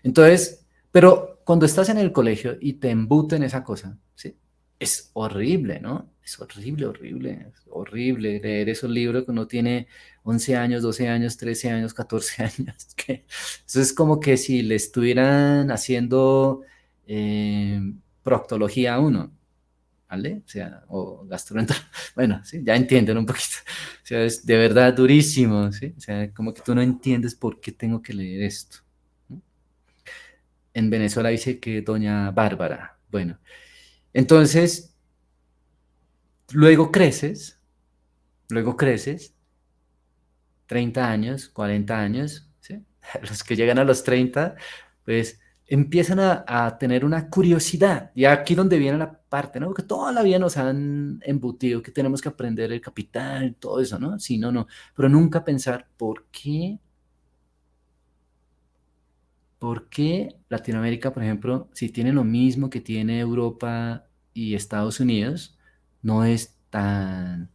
Entonces, pero cuando estás en el colegio y te embuten esa cosa, ¿sí? Es horrible, ¿no? Es horrible, horrible, es horrible leer esos libros que uno tiene 11 años, 12 años, 13 años, 14 años. Que eso es como que si le estuvieran haciendo eh, proctología a uno, ¿vale? O sea, o gastroenterología. Bueno, sí, ya entienden un poquito. O sea, es de verdad durísimo, ¿sí? O sea, como que tú no entiendes por qué tengo que leer esto. ¿No? En Venezuela dice que doña Bárbara. Bueno, entonces, luego creces, luego creces, 30 años, 40 años, ¿sí? los que llegan a los 30, pues empiezan a tener una curiosidad. Y aquí donde viene la parte, ¿no? Porque toda la vida nos han embutido que tenemos que aprender el capital, todo eso, ¿no? Sí, no, no. Pero nunca pensar por qué Latinoamérica, por ejemplo, si tiene lo mismo que tiene Europa y Estados Unidos, no es tan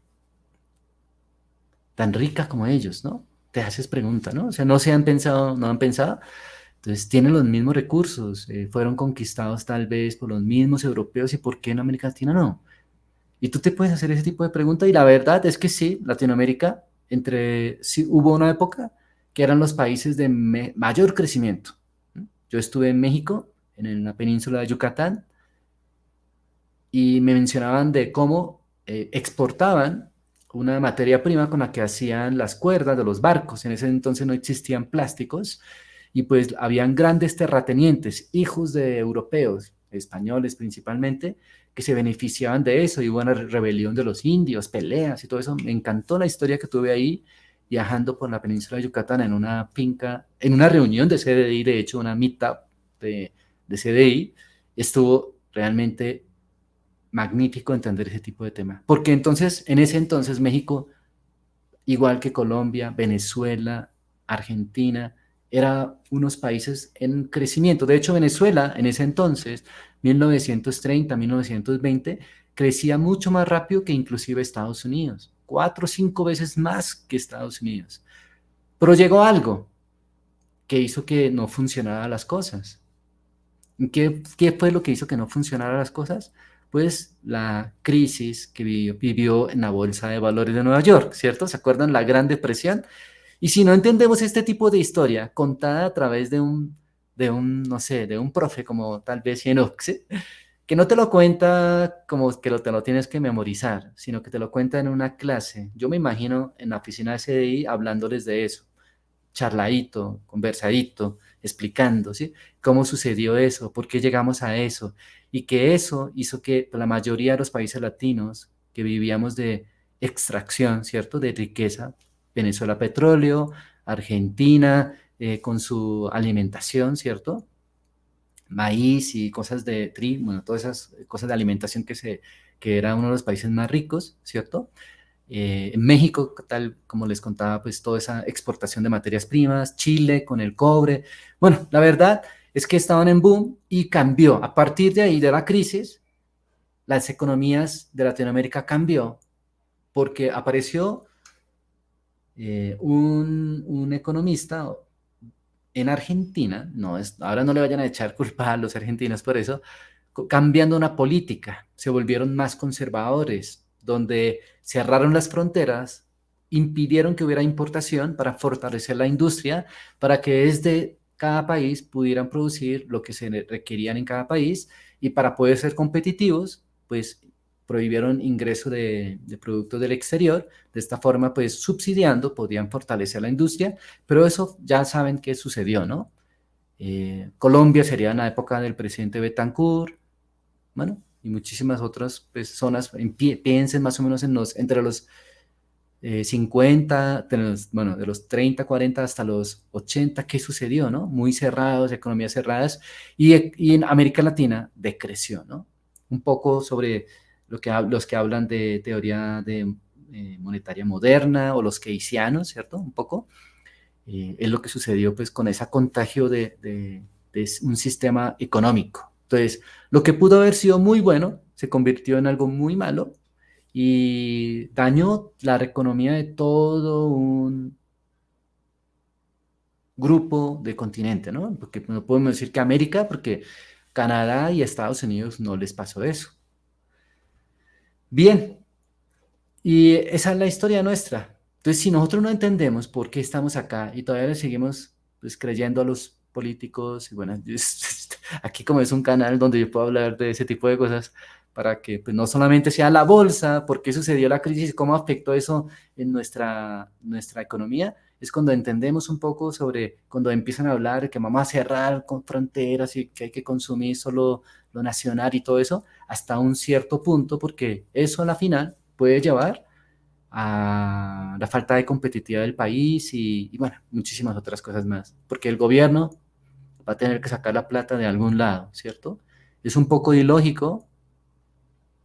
rica como ellos, ¿no? Te haces pregunta, ¿no? O sea, no se han pensado, no han pensado. Entonces, tienen los mismos recursos, fueron conquistados tal vez por los mismos europeos, ¿y por qué en América Latina no? Y tú te puedes hacer ese tipo de preguntas, y la verdad es que sí, Latinoamérica, sí, hubo una época que eran los países de mayor crecimiento. ¿No? Yo estuve en México, en la península de Yucatán, y me mencionaban de cómo exportaban una materia prima con la que hacían las cuerdas de los barcos. En ese entonces no existían plásticos y pues habían grandes terratenientes, hijos de europeos, españoles principalmente, que se beneficiaban de eso y hubo una rebelión de los indios, peleas y todo eso. Me encantó la historia que tuve ahí viajando por la península de Yucatán en una finca, en una reunión de CDI, de hecho, una meetup de CDI. Estuvo realmente magnífico entender ese tipo de tema. Porque entonces, en ese entonces, México, igual que Colombia, Venezuela, Argentina, eran unos países en crecimiento. De hecho, Venezuela, en ese entonces, 1930, 1920, crecía mucho más rápido que inclusive Estados Unidos. 4 o 5 veces más que Estados Unidos. Pero llegó algo que hizo que no funcionaran las cosas. ¿Qué fue lo que hizo que no funcionaran las cosas? Pues la crisis que vivió en la Bolsa de Valores de Nueva York, ¿cierto? ¿Se acuerdan? La Gran Depresión. Y si no entendemos este tipo de historia contada a través no sé, de un profe como tal vez Enoch, ¿sí? Que no te lo cuenta como que te lo tienes que memorizar, sino que te lo cuenta en una clase. Yo me imagino en la oficina de CDI hablándoles de eso, charladito, conversadito, explicando, ¿sí? Cómo sucedió eso, por qué llegamos a eso, y que eso hizo que la mayoría de los países latinos que vivíamos de extracción, ¿cierto? De riqueza, Venezuela petróleo, Argentina con su alimentación, ¿cierto? Maíz y cosas de trigo, bueno, todas esas cosas de alimentación que era uno de los países más ricos, ¿cierto? En México, tal como les contaba, pues toda esa exportación de materias primas, Chile con el cobre. Bueno, la verdad es que estaban en boom y cambió. A partir de ahí, de la crisis, las economías de Latinoamérica cambió porque apareció un economista en Argentina, ahora no le vayan a echar culpa a los argentinos por eso, cambiando una política, se volvieron más conservadores, donde cerraron las fronteras, impidieron que hubiera importación para fortalecer la industria, para que desde cada país pudieran producir lo que se requerían en cada país y para poder ser competitivos, pues prohibieron ingreso de productos del exterior. De esta forma, pues subsidiando, podían fortalecer la industria, pero eso ya saben qué sucedió, ¿no? Colombia sería en la época del presidente Betancourt, bueno, y muchísimas otras pues, zonas, piensen más o menos entre los 50, bueno, de los 30, 40 hasta los 80, ¿qué sucedió, no? Muy cerrados, economías cerradas, y en América Latina decreció, ¿no? Un poco sobre los que hablan de teoría monetaria moderna o los keynesianos, ¿cierto? Un poco es lo que sucedió pues con ese contagio de un sistema económico. Entonces, lo que pudo haber sido muy bueno se convirtió en algo muy malo y dañó la economía de todo un grupo de continente, ¿no? Porque no podemos decir que América, porque Canadá y Estados Unidos no les pasó eso. Bien, y esa es la historia nuestra. Entonces, si nosotros no entendemos por qué estamos acá y todavía le seguimos pues, creyendo a los políticos, y bueno, aquí como es un canal donde yo puedo hablar de ese tipo de cosas, para que pues, no solamente sea la bolsa, por qué sucedió la crisis, cómo afectó eso en nuestra economía, es cuando entendemos un poco sobre, cuando empiezan a hablar de que vamos a cerrar con fronteras y que hay que consumir solo lo nacional y todo eso, hasta un cierto punto, porque eso a la final puede llevar a la falta de competitividad del país y bueno, muchísimas otras cosas más. Porque el gobierno va a tener que sacar la plata de algún lado, ¿cierto? Es un poco ilógico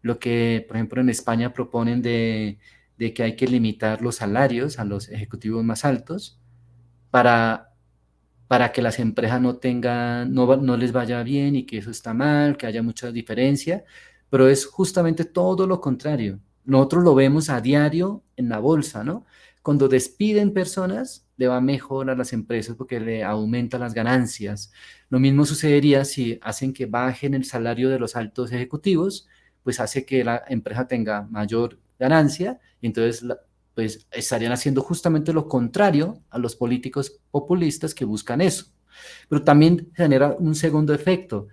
lo que, por ejemplo, en España proponen de que hay que limitar los salarios a los ejecutivos más altos para, para que las empresas no tengan, no les vaya bien y que eso está mal, que haya mucha diferencia, pero es justamente todo lo contrario. Nosotros lo vemos a diario en la bolsa, ¿no? Cuando despiden personas, le va mejor a las empresas porque le aumentan las ganancias. Lo mismo sucedería si hacen que bajen el salario de los altos ejecutivos, pues hace que la empresa tenga mayor ganancia y entonces pues estarían haciendo justamente lo contrario a los políticos populistas que buscan eso. Pero también genera un segundo efecto.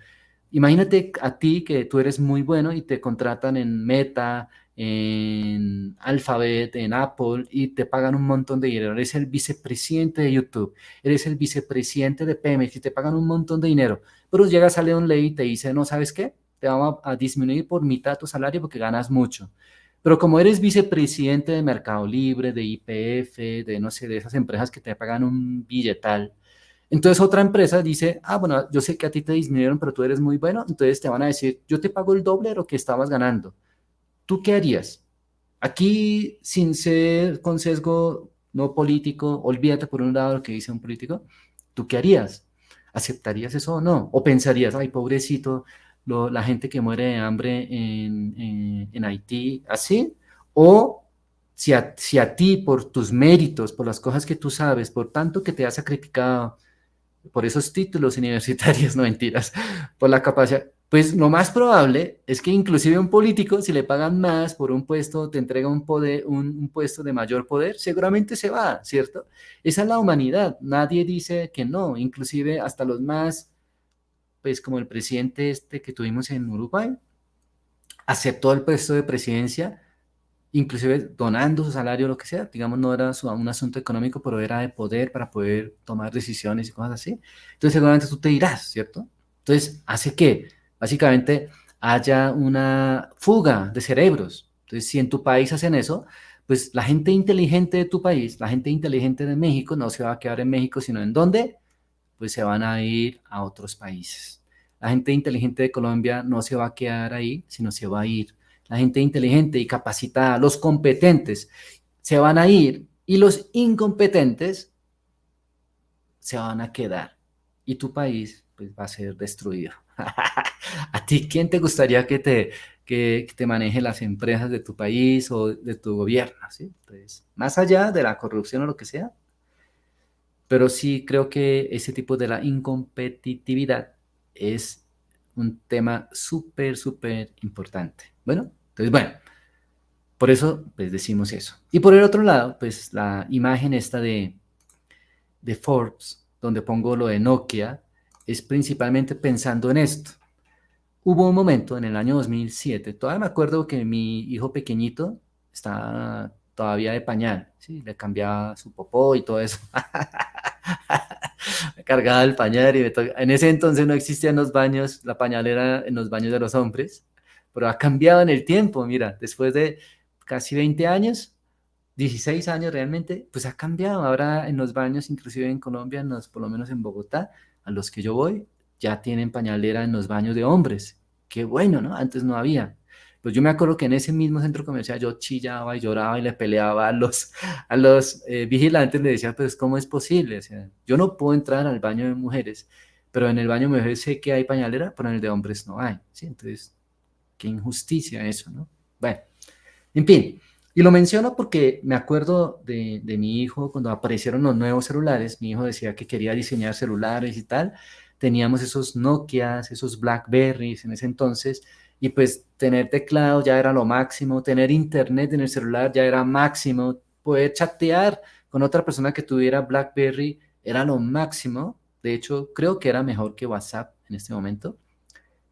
Imagínate a ti que tú eres muy bueno y te contratan en Meta, en Alphabet, en Apple y te pagan un montón de dinero. Eres el vicepresidente de YouTube, eres el vicepresidente de Pemex y te pagan un montón de dinero. Pero llega a León Ley y te dice, no, ¿sabes qué? Te vamos a disminuir por mitad tu salario porque ganas mucho. Pero como eres vicepresidente de Mercado Libre, de YPF, de no sé, de esas empresas que te pagan un billetal, entonces otra empresa dice, ah, bueno, yo sé que a ti te disminuyeron, pero tú eres muy bueno, entonces te van a decir, yo te pago el doble de lo que estabas ganando. ¿Tú qué harías? Aquí, sin ser con sesgo no político, olvídate por un lado lo que dice un político, ¿tú qué harías? ¿Aceptarías eso o no? ¿O pensarías, ay, pobrecito, la gente que muere de hambre en Haití, así? ¿O si a ti, por tus méritos, por las cosas que tú sabes, por tanto que te has sacrificado, por esos títulos universitarios, no mentiras, por la capacidad, pues lo más probable es que inclusive un político, si le pagan más por un puesto, te entrega un poder, un puesto de mayor poder, seguramente se va, ¿cierto? Esa es la humanidad, nadie dice que no, inclusive hasta los más, pues como el presidente este que tuvimos en Uruguay, aceptó el puesto de presidencia inclusive donando su salario o lo que sea, digamos, no era un asunto económico, pero era de poder para poder tomar decisiones y cosas así. Entonces, seguramente tú te dirás, ¿cierto? Entonces, hace que básicamente haya una fuga de cerebros. Entonces, si en tu país hacen eso, pues la gente inteligente de tu país, la gente inteligente de México, no se va a quedar en México, sino en dónde, pues se van a ir a otros países. La gente inteligente de Colombia no se va a quedar ahí, sino se va a ir. La gente inteligente y capacitada, los competentes, se van a ir y los incompetentes se van a quedar. Y tu país pues, va a ser destruido. ¿A ti quién te gustaría que te maneje las empresas de tu país o de tu gobierno? ¿Sí? Entonces, más allá de la corrupción o lo que sea, pero sí creo que ese tipo de la incompetitividad es un tema súper, súper importante. Bueno, entonces, bueno, por eso pues decimos eso. Y por el otro lado, pues la imagen esta de Forbes, donde pongo lo de Nokia, es principalmente pensando en esto. Hubo un momento en el año 2007, todavía me acuerdo que mi hijo pequeñito estaba todavía de pañal, ¿sí? Le cambiaba su popó y todo eso. Me cargaba el pañal y en ese entonces no existían los baños, la pañalera en los baños de los hombres, pero ha cambiado en el tiempo, mira, después de casi 20 años, 16 años realmente, pues ha cambiado. Ahora en los baños, inclusive en Colombia, por lo menos en Bogotá, a los que yo voy, ya tienen pañalera en los baños de hombres. Qué bueno, ¿no? Antes no había. Pues yo me acuerdo que en ese mismo centro comercial yo chillaba y lloraba y le peleaba a los vigilantes, le decía, pues ¿cómo es posible? O sea, yo no puedo entrar al baño de mujeres, pero en el baño de mujeres sé que hay pañalera, pero en el de hombres no hay, ¿sí? Entonces, qué injusticia eso, ¿no? Bueno, en fin, y lo menciono porque me acuerdo de mi hijo cuando aparecieron los nuevos celulares. Mi hijo decía que quería diseñar celulares y tal. Teníamos esos Nokias, esos Blackberries en ese entonces, y pues tener teclado ya era lo máximo, tener internet en el celular ya era máximo, poder chatear con otra persona que tuviera Blackberry era lo máximo. De hecho, creo que era mejor que WhatsApp en este momento,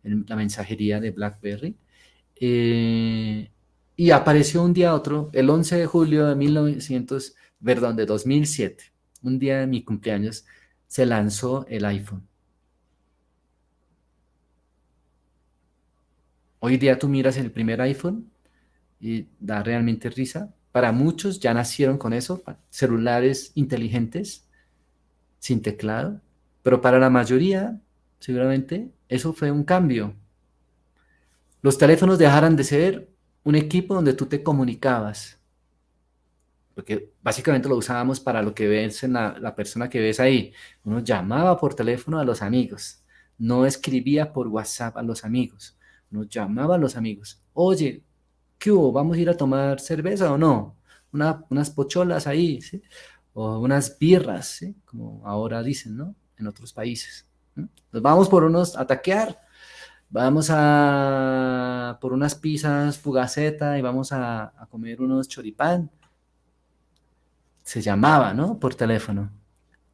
la mensajería de BlackBerry. Eh, y apareció un día otro, el 11 de julio de 1900, perdón, de 2007, un día de mi cumpleaños, se lanzó el iPhone. Hoy día tú miras el primer iPhone y da realmente risa. para muchos ya nacieron con eso, celulares inteligentes, sin teclado, pero para la mayoría, seguramente, eso fue un cambio. Los teléfonos dejaron de ser un equipo donde tú te comunicabas, porque básicamente lo usábamos para lo que ves en la persona que ves ahí. Uno llamaba por teléfono a los amigos, no escribía por WhatsApp a los amigos, uno llamaba a los amigos. Oye, ¿qué hubo? ¿Vamos a ir a tomar cerveza o no? Unas pocholas ahí, ¿sí? O unas birras, ¿sí? Como ahora dicen, ¿no? En otros países. ¿Sí? Nos vamos por unos a taquear, vamos a por unas pizzas fugaceta y vamos a comer unos choripán. Se llamaba, ¿no? Por teléfono.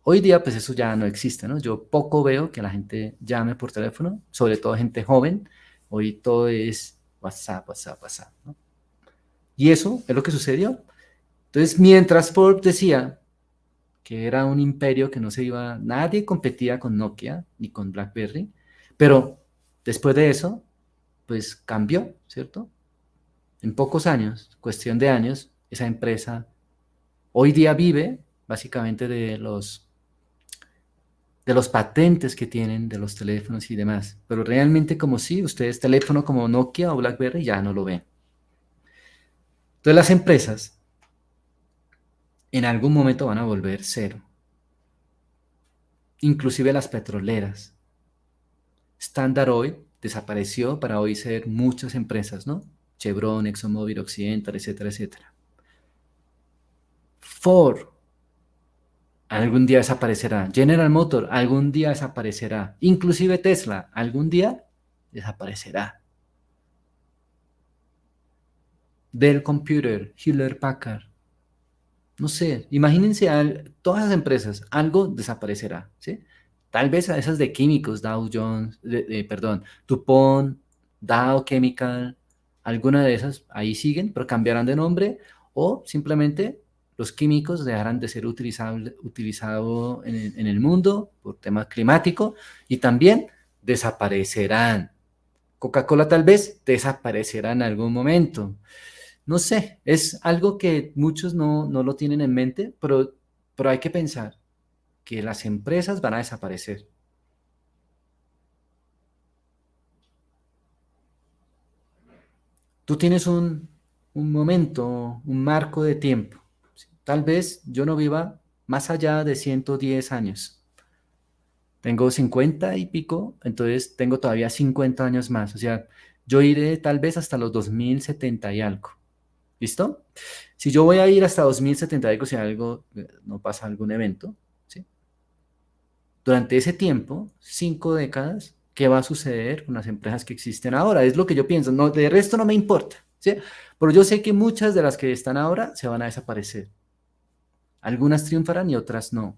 Hoy día, pues eso ya no existe, ¿no? Yo poco veo que la gente llame por teléfono, sobre todo gente joven. Hoy todo es WhatsApp, WhatsApp, WhatsApp, ¿no? Y eso es lo que sucedió. Entonces, mientras Ford decía que era un imperio que no se iba, nadie competía con Nokia ni con BlackBerry, pero después de eso, pues cambió, ¿cierto? En pocos años, cuestión de años, esa empresa hoy día vive básicamente de los patentes que tienen, de los teléfonos y demás. Pero realmente como si ustedes teléfono como Nokia o BlackBerry ya no lo ven. Entonces las empresas en algún momento van a volver cero. Inclusive las petroleras. Standard Oil desapareció para hoy ser muchas empresas, ¿no? Chevron, ExxonMobil, Occidental, etcétera, etcétera. Ford algún día desaparecerá. General Motors algún día desaparecerá. Inclusive Tesla algún día desaparecerá. Dell Computer, Hewlett Packard, no sé, imagínense todas las empresas, algo desaparecerá, ¿sí? Tal vez a esas de químicos, Dow Jones, perdón, DuPont, Dow Chemical, alguna de esas ahí siguen, pero cambiarán de nombre o simplemente los químicos dejarán de ser utilizados en el mundo por tema climático y también desaparecerán. Coca-Cola tal vez desaparecerá en algún momento. No sé, es algo que muchos no lo tienen en mente, pero hay que pensar que las empresas van a desaparecer. Tú tienes un momento, un marco de tiempo. ¿Sí? Tal vez yo no viva más allá de 110 años. Tengo 50 y pico, entonces tengo todavía 50 años más. O sea, yo iré tal vez hasta los 2070 y algo. ¿Listo? Si yo voy a ir hasta 2070 y algo, si algo no pasa algún evento, ¿sí? Durante ese tiempo, 5 décadas, ¿qué va a suceder con las empresas que existen ahora? Es lo que yo pienso. No, de resto no me importa, ¿sí? Pero yo sé que muchas de las que están ahora se van a desaparecer. Algunas triunfarán y otras no.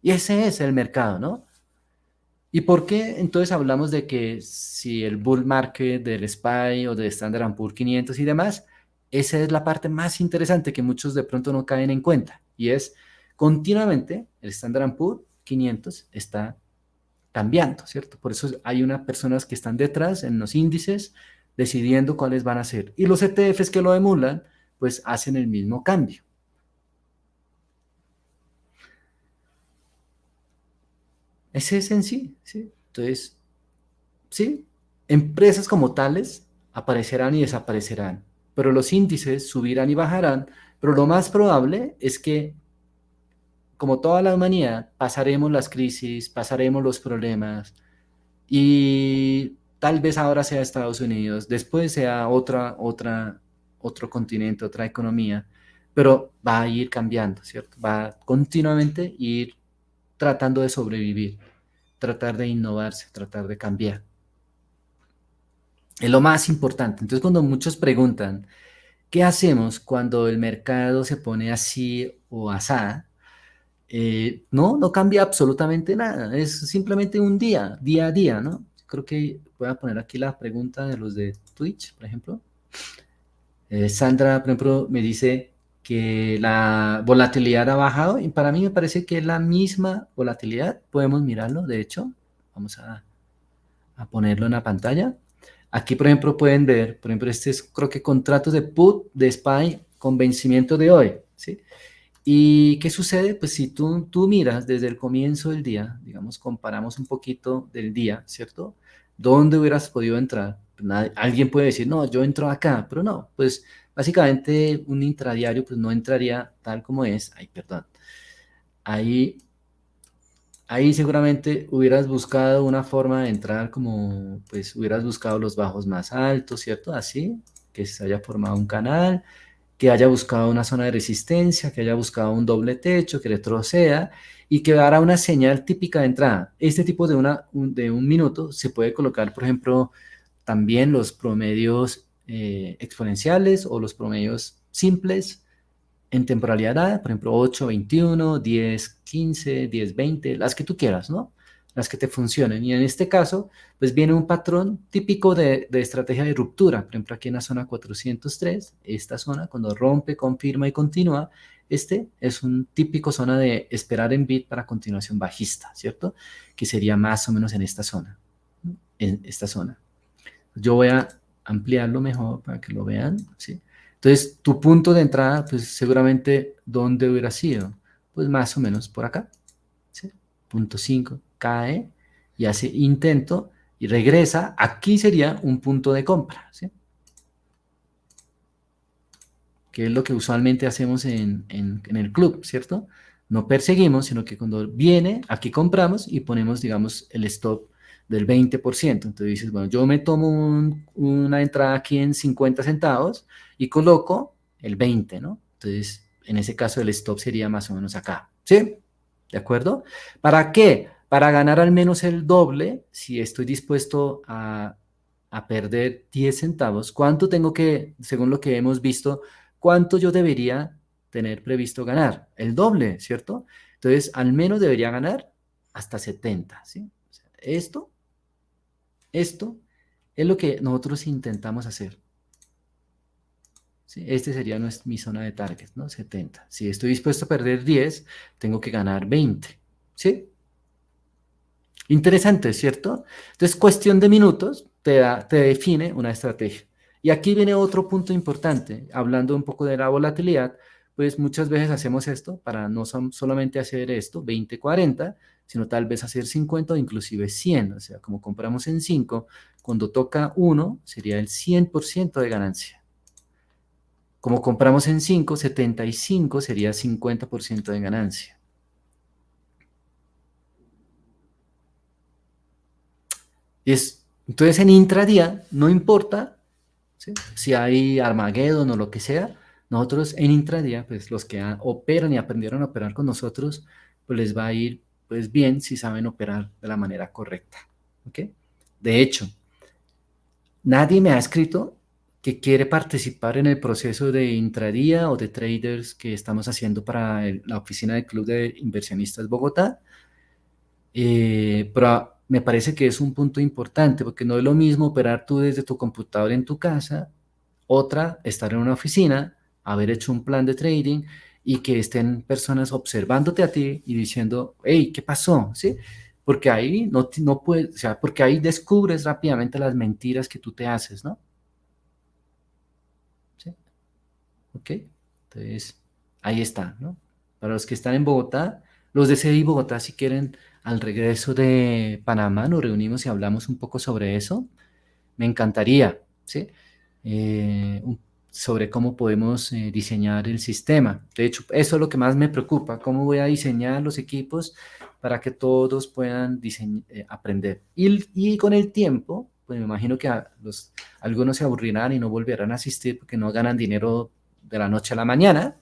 Y ese es el mercado, ¿no? ¿Y por qué entonces hablamos de que si el bull market del SPY o del Standard Poor's 500 y demás, esa es la parte más interesante que muchos de pronto no caen en cuenta? Y es continuamente el Standard Poor's 500 está cambiando, ¿cierto? Por eso hay unas personas que están detrás en los índices decidiendo cuáles van a ser. Y los ETFs que lo emulan, pues hacen el mismo cambio. Ese es en sí, ¿sí? Entonces, sí, empresas como tales aparecerán y desaparecerán, pero los índices subirán y bajarán, pero lo más probable es que, como toda la humanidad, pasaremos las crisis, pasaremos los problemas, y tal vez ahora sea Estados Unidos, después sea otro continente, otra economía, pero va a ir cambiando, ¿cierto? Va a continuamente ir tratando de sobrevivir, tratar de innovarse, tratar de cambiar. Es lo más importante. Entonces, cuando muchos preguntan, ¿qué hacemos cuando el mercado se pone así o asá? No cambia absolutamente nada, es simplemente un día a día, ¿no? Creo que voy a poner aquí la pregunta de los de Twitch, por ejemplo. Sandra, por ejemplo, me dice que la volatilidad ha bajado y para mí me parece que es la misma volatilidad. Podemos mirarlo, de hecho, vamos a ponerlo en la pantalla. Aquí, por ejemplo, pueden ver, por ejemplo, este es creo que contratos de put de SPY con vencimiento de hoy, ¿sí? ¿Y qué sucede? Pues si tú miras desde el comienzo del día, digamos, comparamos un poquito del día, ¿cierto? ¿Dónde hubieras podido entrar? Pues alguien puede decir, no, yo entro acá, pero no, pues básicamente un intradiario pues no entraría tal como es, ay, perdón, ahí, ahí seguramente hubieras buscado una forma de entrar como, pues hubieras buscado los bajos más altos, ¿cierto? Así, que se haya formado un canal, que haya buscado una zona de resistencia, que haya buscado un doble techo, que retroceda y que dará una señal típica de entrada. Este tipo de un minuto se puede colocar, por ejemplo, también los promedios exponenciales o los promedios simples en temporalidad dada, por ejemplo, 8, 21, 10, 15, 10, 20, las que tú quieras, ¿no? Las que te funcionen. Y en este caso, pues viene un patrón típico de estrategia de ruptura. Por ejemplo, aquí en la zona 403, esta zona, cuando rompe, confirma y continúa, este es un típico zona de esperar en bid para continuación bajista, ¿cierto? Que sería más o menos en esta zona, ¿no? En esta zona. Yo voy a ampliarlo mejor para que lo vean, ¿sí? Entonces, tu punto de entrada, pues seguramente, ¿dónde hubiera sido? Pues más o menos por acá, ¿sí? Punto 5, cae y hace intento y regresa. Aquí sería un punto de compra, ¿sí? Que es lo que usualmente hacemos en el club, ¿cierto? No perseguimos, sino que cuando viene, aquí compramos y ponemos, digamos, el stop del 20%. Entonces dices, bueno, yo me tomo una entrada aquí en 50 centavos y coloco el 20, ¿no? Entonces, en ese caso, el stop sería más o menos acá, ¿sí? ¿De acuerdo? ¿Para qué? Para ganar al menos el doble, si estoy dispuesto a perder 10 centavos, ¿cuánto tengo que, según lo que hemos visto, cuánto yo debería tener previsto ganar? El doble, ¿cierto? Entonces, al menos debería ganar hasta 70, ¿sí? O sea, esto es lo que nosotros intentamos hacer, ¿sí? Este sería mi zona de target, ¿no? 70. Si estoy dispuesto a perder 10, tengo que ganar 20, ¿sí? Interesante, ¿cierto? Entonces, cuestión de minutos te define una estrategia. Y aquí viene otro punto importante, hablando un poco de la volatilidad, pues muchas veces hacemos esto para no solamente hacer esto, 20, 40, sino tal vez hacer 50 o inclusive 100. O sea, como compramos en 5, cuando toca 1 sería el 100% de ganancia. Como compramos en 5, 75 sería 50% de ganancia. Entonces en intradía no importa, ¿sí? Si hay Armageddon o lo que sea, nosotros en intradía, pues los que operan y aprendieron a operar con nosotros, pues les va a ir pues bien si saben operar de la manera correcta, ¿ok? De hecho, nadie me ha escrito que quiere participar en el proceso de intradía o de traders que estamos haciendo para la oficina del Club de Inversionistas Bogotá. Pero me parece que es un punto importante porque no es lo mismo operar tú desde tu computador en tu casa, otra estar en una oficina, haber hecho un plan de trading y que estén personas observándote a ti y diciendo, hey, ¿qué pasó? ¿Sí? Porque ahí no puedes, o sea, porque ahí descubres rápidamente las mentiras que tú te haces, ¿no? ¿Sí? ¿Ok? Entonces, ahí está, ¿no? Para los que están en Bogotá, los de CDI Bogotá, si quieren, al regreso de Panamá, nos reunimos y hablamos un poco sobre eso. Me encantaría, ¿sí? Sobre cómo podemos diseñar el sistema. De hecho, eso es lo que más me preocupa, cómo voy a diseñar los equipos para que todos puedan aprender. Y con el tiempo, pues me imagino que algunos se aburrirán y no volverán a asistir porque no ganan dinero de la noche a la mañana,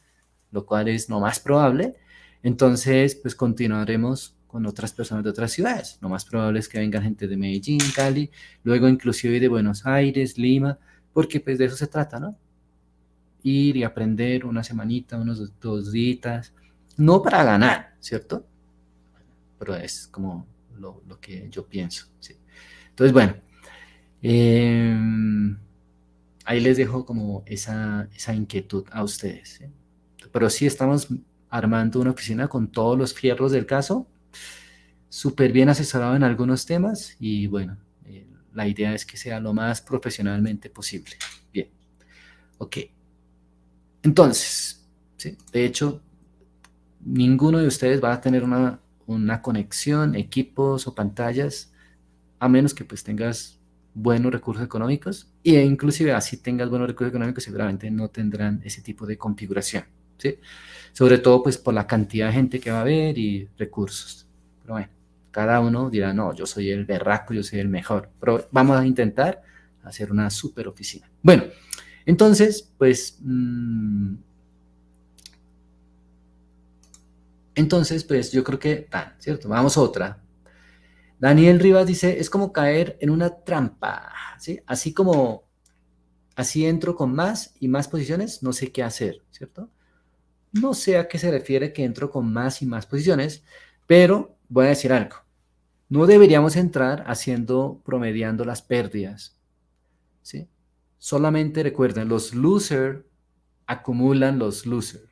lo cual es lo más probable. Entonces, pues continuaremos con otras personas de otras ciudades. Lo más probable es que vengan gente de Medellín, Cali, luego inclusive de Buenos Aires, Lima, porque pues de eso se trata, ¿no? Ir y aprender una semanita, unos dos días, no para ganar, ¿cierto? Pero es como lo que yo pienso, ¿sí? Entonces, bueno, eh, ahí les dejo como esa inquietud a ustedes, ¿sí? Pero sí estamos armando una oficina con todos los fierros del caso, súper bien asesorado en algunos temas y bueno, la idea es que sea lo más profesionalmente posible. Bien, ok. Entonces, ¿sí? De hecho, ninguno de ustedes va a tener una conexión, equipos o pantallas, a menos que pues tengas buenos recursos económicos, e inclusive así tengas buenos recursos económicos, seguramente no tendrán ese tipo de configuración, ¿sí? Sobre todo pues por la cantidad de gente que va a haber y recursos. Pero bueno, cada uno dirá, no, yo soy el berraco, yo soy el mejor, pero vamos a intentar hacer una super oficina. Bueno, entonces, pues, yo creo que tan, ¿cierto? Vamos a otra. Daniel Rivas dice, es como caer en una trampa, ¿sí? Así entro con más y más posiciones, no sé qué hacer, ¿cierto? No sé a qué se refiere que entro con más y más posiciones, pero voy a decir algo. No deberíamos entrar promediando las pérdidas, ¿sí? Solamente recuerden, los losers acumulan los losers,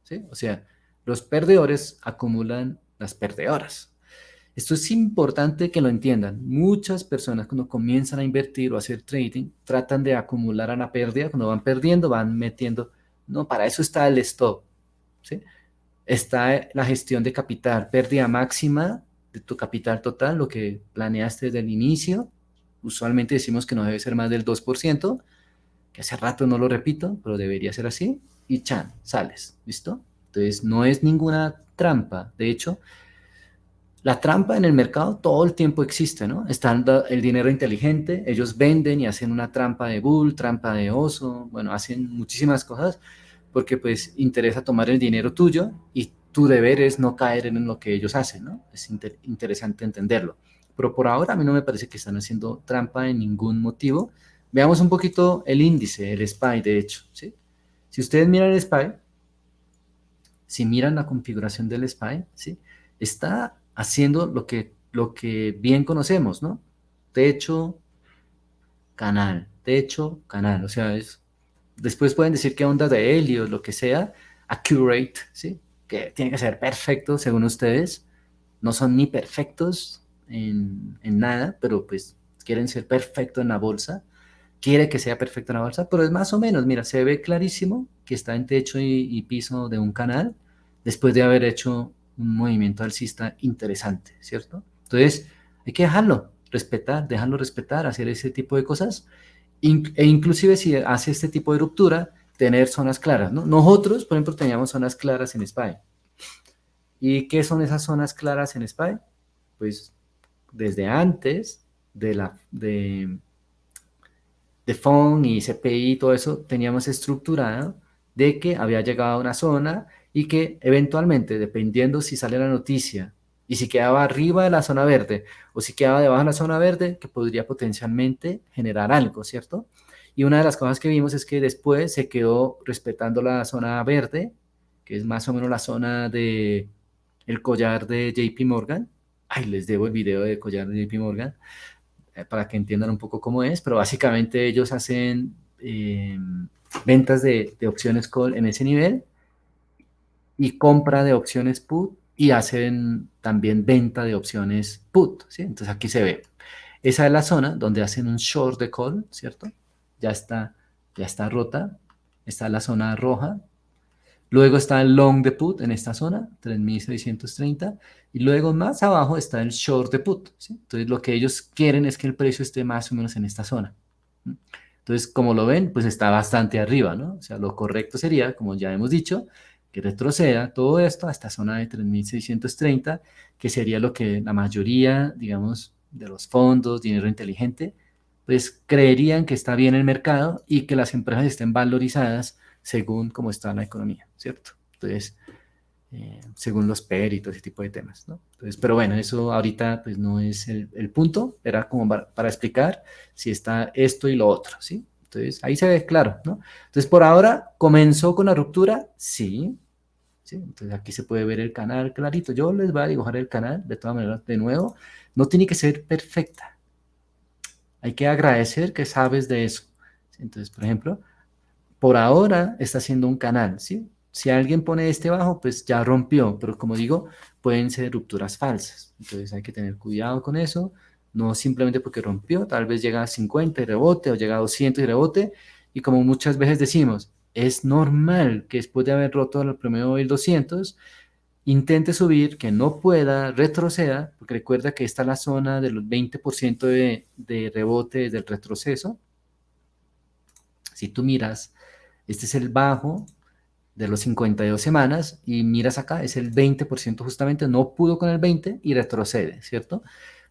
¿sí? O sea, los perdedores acumulan las perdedoras. Esto es importante que lo entiendan. Muchas personas cuando comienzan a invertir o a hacer trading tratan de acumular a la pérdida. Cuando van perdiendo, van metiendo. No, para eso está el stop, ¿sí? Está la gestión de capital, pérdida máxima de tu capital total, lo que planeaste desde el inicio. Usualmente decimos que no debe ser más del 2%, que hace rato no lo repito, pero debería ser así. Y chan, sales, ¿listo? Entonces no es ninguna trampa. De hecho, la trampa en el mercado todo el tiempo existe, ¿no? Está el dinero inteligente, ellos venden y hacen una trampa de bull, trampa de oso, bueno, hacen muchísimas cosas porque pues interesa tomar el dinero tuyo y tu deber es no caer en lo que ellos hacen, ¿no? Es interesante entenderlo. Pero por ahora a mí no me parece que están haciendo trampa en ningún motivo. Veamos un poquito el índice, el SPY, de hecho, ¿sí? Si ustedes miran el SPY, si miran la configuración del SPY, ¿sí? Está haciendo lo que bien conocemos, ¿no? Techo, canal, techo, canal. O sea, después pueden decir que onda de Helios, lo que sea, accurate, ¿sí? Que tiene que ser perfecto según ustedes. No son ni perfectos en nada, pero pues quieren ser perfectos en la bolsa. Quiere que sea perfecto en la bolsa, pero es más o menos, mira, se ve clarísimo que está en techo y piso de un canal después de haber hecho un movimiento alcista interesante, ¿cierto? Entonces, hay que dejarlo respetar, hacer ese tipo de cosas, e inclusive si hace este tipo de ruptura, tener zonas claras, ¿no? Nosotros, por ejemplo, teníamos zonas claras en SPY. ¿Y qué son esas zonas claras en SPY? Pues desde antes de FON y CPI y todo eso, teníamos estructurado de que había llegado a una zona y que eventualmente, dependiendo si sale la noticia y si quedaba arriba de la zona verde o si quedaba debajo de la zona verde, que podría potencialmente generar algo, ¿cierto? Y una de las cosas que vimos es que después se quedó respetando la zona verde, que es más o menos la zona de el collar de JP Morgan. Ay, les debo el video de collar de JP Morgan para que entiendan un poco cómo es, pero básicamente ellos hacen ventas de opciones call en ese nivel y compra de opciones put y hacen también venta de opciones put, ¿sí? Entonces aquí se ve. Esa es la zona donde hacen un short de call, ¿cierto? Ya está, ya está rota. Está la zona roja. Luego está el long de put en esta zona, 3630. Y luego más abajo está el short de put, ¿sí? Entonces lo que ellos quieren es que el precio esté más o menos en esta zona. Entonces, como lo ven, pues está bastante arriba, ¿no? O sea, lo correcto sería, como ya hemos dicho, que retroceda todo esto a esta zona de 3630, que sería lo que la mayoría, digamos, de los fondos, dinero inteligente, pues creerían que está bien el mercado y que las empresas estén valorizadas según cómo está la economía, ¿cierto? Entonces, según los PER y todo ese tipo de temas, ¿no? Entonces, pero bueno, eso ahorita pues no es el punto, era como para explicar si está esto y lo otro, ¿sí? Entonces, ahí se ve claro, ¿no? Entonces, por ahora, ¿comenzó con la ruptura? Sí, ¿sí? Entonces, aquí se puede ver el canal clarito. Yo les voy a dibujar el canal, de todas maneras, de nuevo, no tiene que ser perfecta. Hay que agradecer que sabes de eso. ¿Sí? Entonces, por ejemplo, por ahora está haciendo un canal, ¿sí? Si alguien pone este bajo, pues ya rompió, pero como digo, pueden ser rupturas falsas. Entonces hay que tener cuidado con eso, no simplemente porque rompió, tal vez llega a 50 y rebote o llega a 200 y rebote, y como muchas veces decimos, es normal que después de haber roto el promedio móvil 200, intente subir, que no pueda, retroceda, porque recuerda que esta es la zona de los 20% de rebote del retroceso. Si tú miras, este es el bajo de los 52 semanas y miras acá, es el 20% justamente, no pudo con el 20 y retrocede, ¿cierto?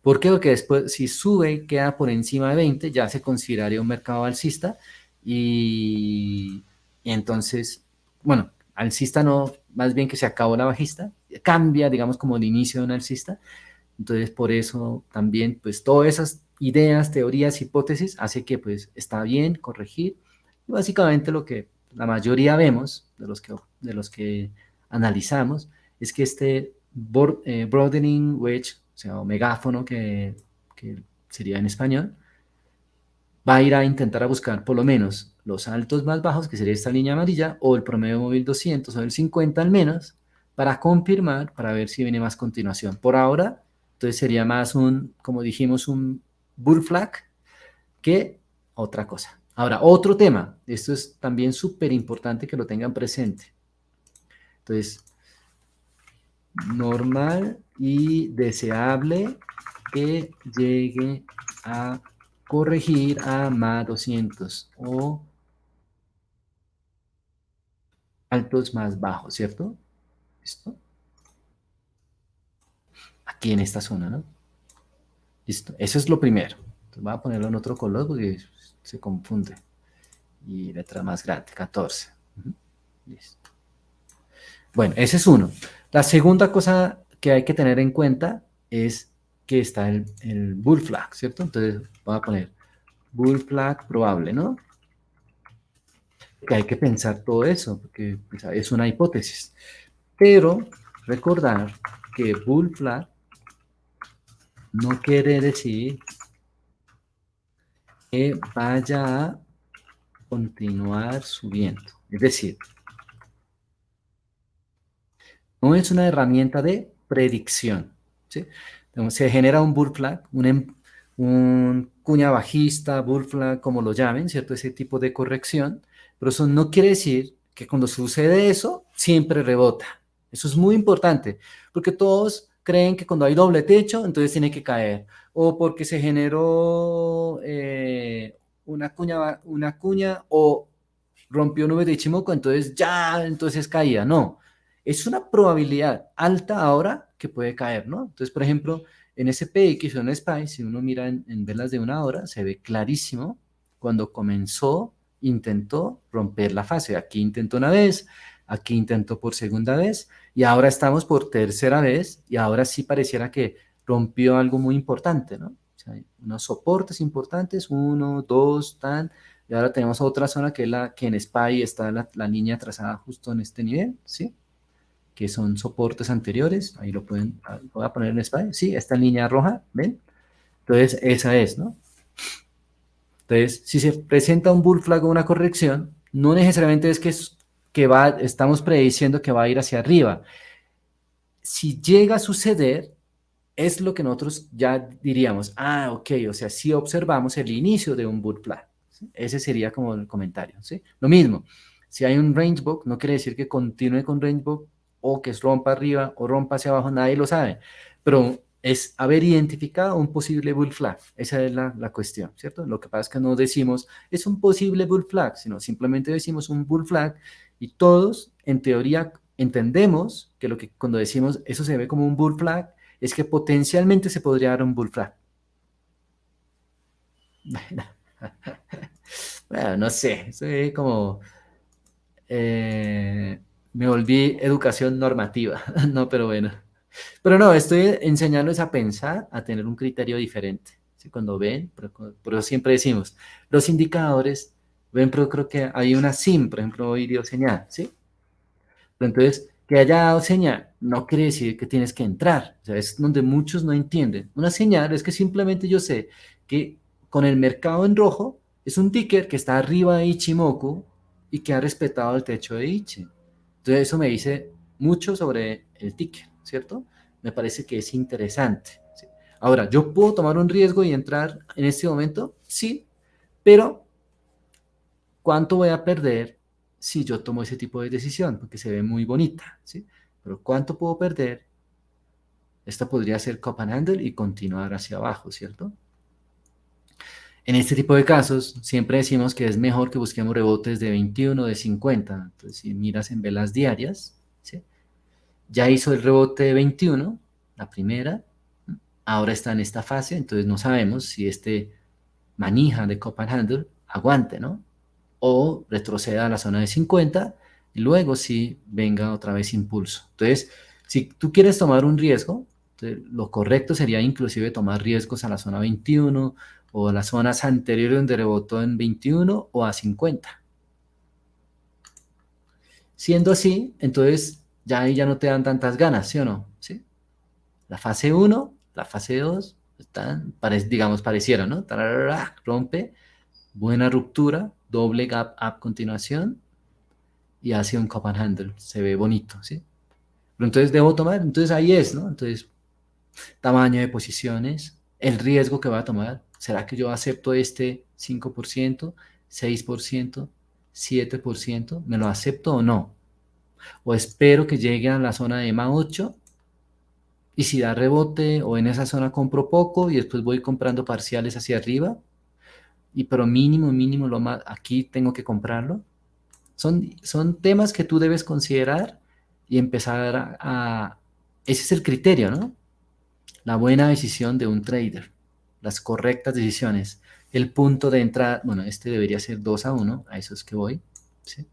¿Por qué? Porque después, si sube y queda por encima de 20, ya se consideraría un mercado alcista y entonces, bueno, alcista no, más bien que se acabó la bajista, cambia, digamos, como el inicio de un alcista. Entonces, por eso también, pues, todas esas ideas, teorías, hipótesis, hace que, pues, está bien corregir. Y básicamente lo que la mayoría vemos, de los que analizamos, es que este broadening wedge, o sea, o megáfono que sería en español, va a ir a intentar a buscar por lo menos los altos más bajos, que sería esta línea amarilla, o el promedio móvil 200 o el 50 al menos, para confirmar, para ver si viene más continuación. Por ahora, entonces sería más un, como dijimos, un bull flag que otra cosa. Ahora, otro tema, esto es también súper importante que lo tengan presente. Entonces, normal y deseable que llegue a corregir a más 200 o altos más bajos, ¿cierto? ¿Listo? Aquí en esta zona, ¿no? Listo. Eso es lo primero. Entonces voy a ponerlo en otro color porque se confunde. Y letra más grande, 14. Listo. Bueno, ese es uno. La segunda cosa que hay que tener en cuenta es que está el bull flag, ¿cierto? Entonces voy a poner bull flag probable, ¿no? Que hay que pensar todo eso, porque pues, es una hipótesis. Pero recordar que bull flag no quiere decir que vaya a continuar subiendo. Es decir, no es una herramienta de predicción. ¿Sí? Entonces, se genera un bull flag, un cuña bajista, bull flag, como lo llamen, ¿cierto? Ese tipo de corrección. Pero eso no quiere decir que cuando sucede eso, siempre rebota. Eso es muy importante, porque todos creen que cuando hay doble techo, entonces tiene que caer. O porque se generó una cuña o rompió nube de Ichimoku, entonces ya, entonces caía. No, es una probabilidad alta ahora que puede caer, ¿no? Entonces, por ejemplo, en SPX o en SPY, si uno mira en velas de una hora, se ve clarísimo cuando comenzó, intentó romper la fase. Aquí intentó una vez, aquí intentó por segunda vez y ahora estamos por tercera vez y ahora sí pareciera que rompió algo muy importante, ¿no? O sea, hay unos soportes importantes, uno, dos, tan, y ahora tenemos otra zona que es la que en SPY está la línea trazada justo en este nivel, ¿sí? Que son soportes anteriores, ahí lo pueden, voy a poner en SPY, sí, esta línea roja, ¿ven? Entonces, esa es, ¿no? Entonces, si se presenta un bull flag o una corrección, no necesariamente es que estamos prediciendo que va a ir hacia arriba. Si llega a suceder, es lo que nosotros ya diríamos, ah, ok, o sea, si observamos el inicio de un bull flag. ¿Sí? Ese sería como el comentario, ¿sí? Lo mismo, si hay un range book, no quiere decir que continúe con range book o que rompa arriba o rompa hacia abajo, nadie lo sabe, pero es haber identificado un posible bull flag, esa es la cuestión, ¿cierto? Lo que pasa es que no decimos es un posible bull flag, sino simplemente decimos un bull flag y todos, en teoría, entendemos que lo que cuando decimos eso se ve como un bull flag, es que potencialmente se podría dar un bull flag. Bueno, no sé, soy como me volví educación normativa, no, pero bueno. Pero no, estoy enseñándoles a pensar, a tener un criterio diferente. ¿Sí? Cuando ven, por eso siempre decimos, los indicadores, ven, pero creo que hay una SIM, por ejemplo, hoy dio señal, ¿sí? Pero entonces, que haya dado señal no quiere decir que tienes que entrar. O sea, es donde muchos no entienden. Una señal es que simplemente yo sé que con el mercado en rojo es un ticker que está arriba de Ichimoku y que ha respetado el techo de Ichi. Entonces, eso me dice mucho sobre el ticker, ¿cierto? Me parece que es interesante. ¿Sí? Ahora, ¿yo puedo tomar un riesgo y entrar en este momento? Sí, pero ¿cuánto voy a perder si yo tomo ese tipo de decisión, porque se ve muy bonita, ¿sí? Pero ¿cuánto puedo perder? Esta podría ser cup and handle y continuar hacia abajo, ¿cierto? En este tipo de casos, siempre decimos que es mejor que busquemos rebotes de 21, de 50. Entonces, si miras en velas diarias, ¿sí? Ya hizo el rebote de 21, la primera, ahora está en esta fase, entonces no sabemos si este manija de cup and handle aguante, ¿no? O retroceda a la zona de 50 y luego sí venga otra vez impulso. Entonces, si tú quieres tomar un riesgo, lo correcto sería inclusive tomar riesgos a la zona 21 o a las zonas anteriores donde rebotó en 21 o a 50. Siendo así, entonces ya ahí ya no te dan tantas ganas, ¿sí o no? ¿Sí? La fase 1, la fase 2, están, digamos, parecieron, ¿no? Tararara, rompe, buena ruptura, doble gap up continuación y hace un cup and handle. Se ve bonito, ¿sí? Pero entonces debo tomar, entonces ahí es, ¿no? Entonces, tamaño de posiciones, el riesgo que va a tomar. ¿Será que yo acepto este 5%, 6%, 7%? ¿Me lo acepto o no? O espero que llegue a la zona de EMA 8 y si da rebote o en esa zona compro poco y después voy comprando parciales hacia arriba. Y pero mínimo, mínimo, lo más, aquí tengo que comprarlo. Son temas que tú debes considerar y empezar ese es el criterio, ¿no? La buena decisión de un trader, las correctas decisiones, el punto de entrada, bueno, este debería ser 2-1, a eso es que voy, ¿sí?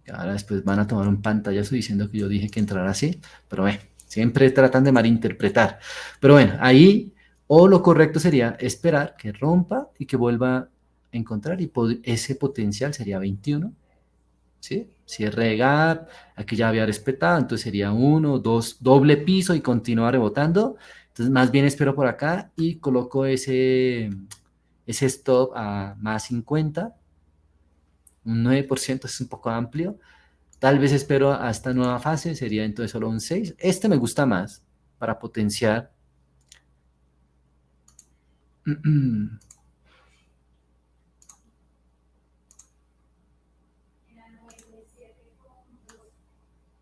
Y ahora después van a tomar un pantallazo diciendo que yo dije que entrara así, pero bueno, siempre tratan de malinterpretar. Pero bueno, ahí, o lo correcto sería esperar que rompa y que vuelva a encontrar, y ese potencial sería 21, ¿sí? Cierre de gap, aquí ya había respetado, entonces sería 1, 2, doble piso y continúa rebotando. Entonces más bien espero por acá y coloco ese stop a más 50, un 9% es un poco amplio. Tal vez espero a esta nueva fase, sería entonces solo un 6. Este me gusta más para potenciar.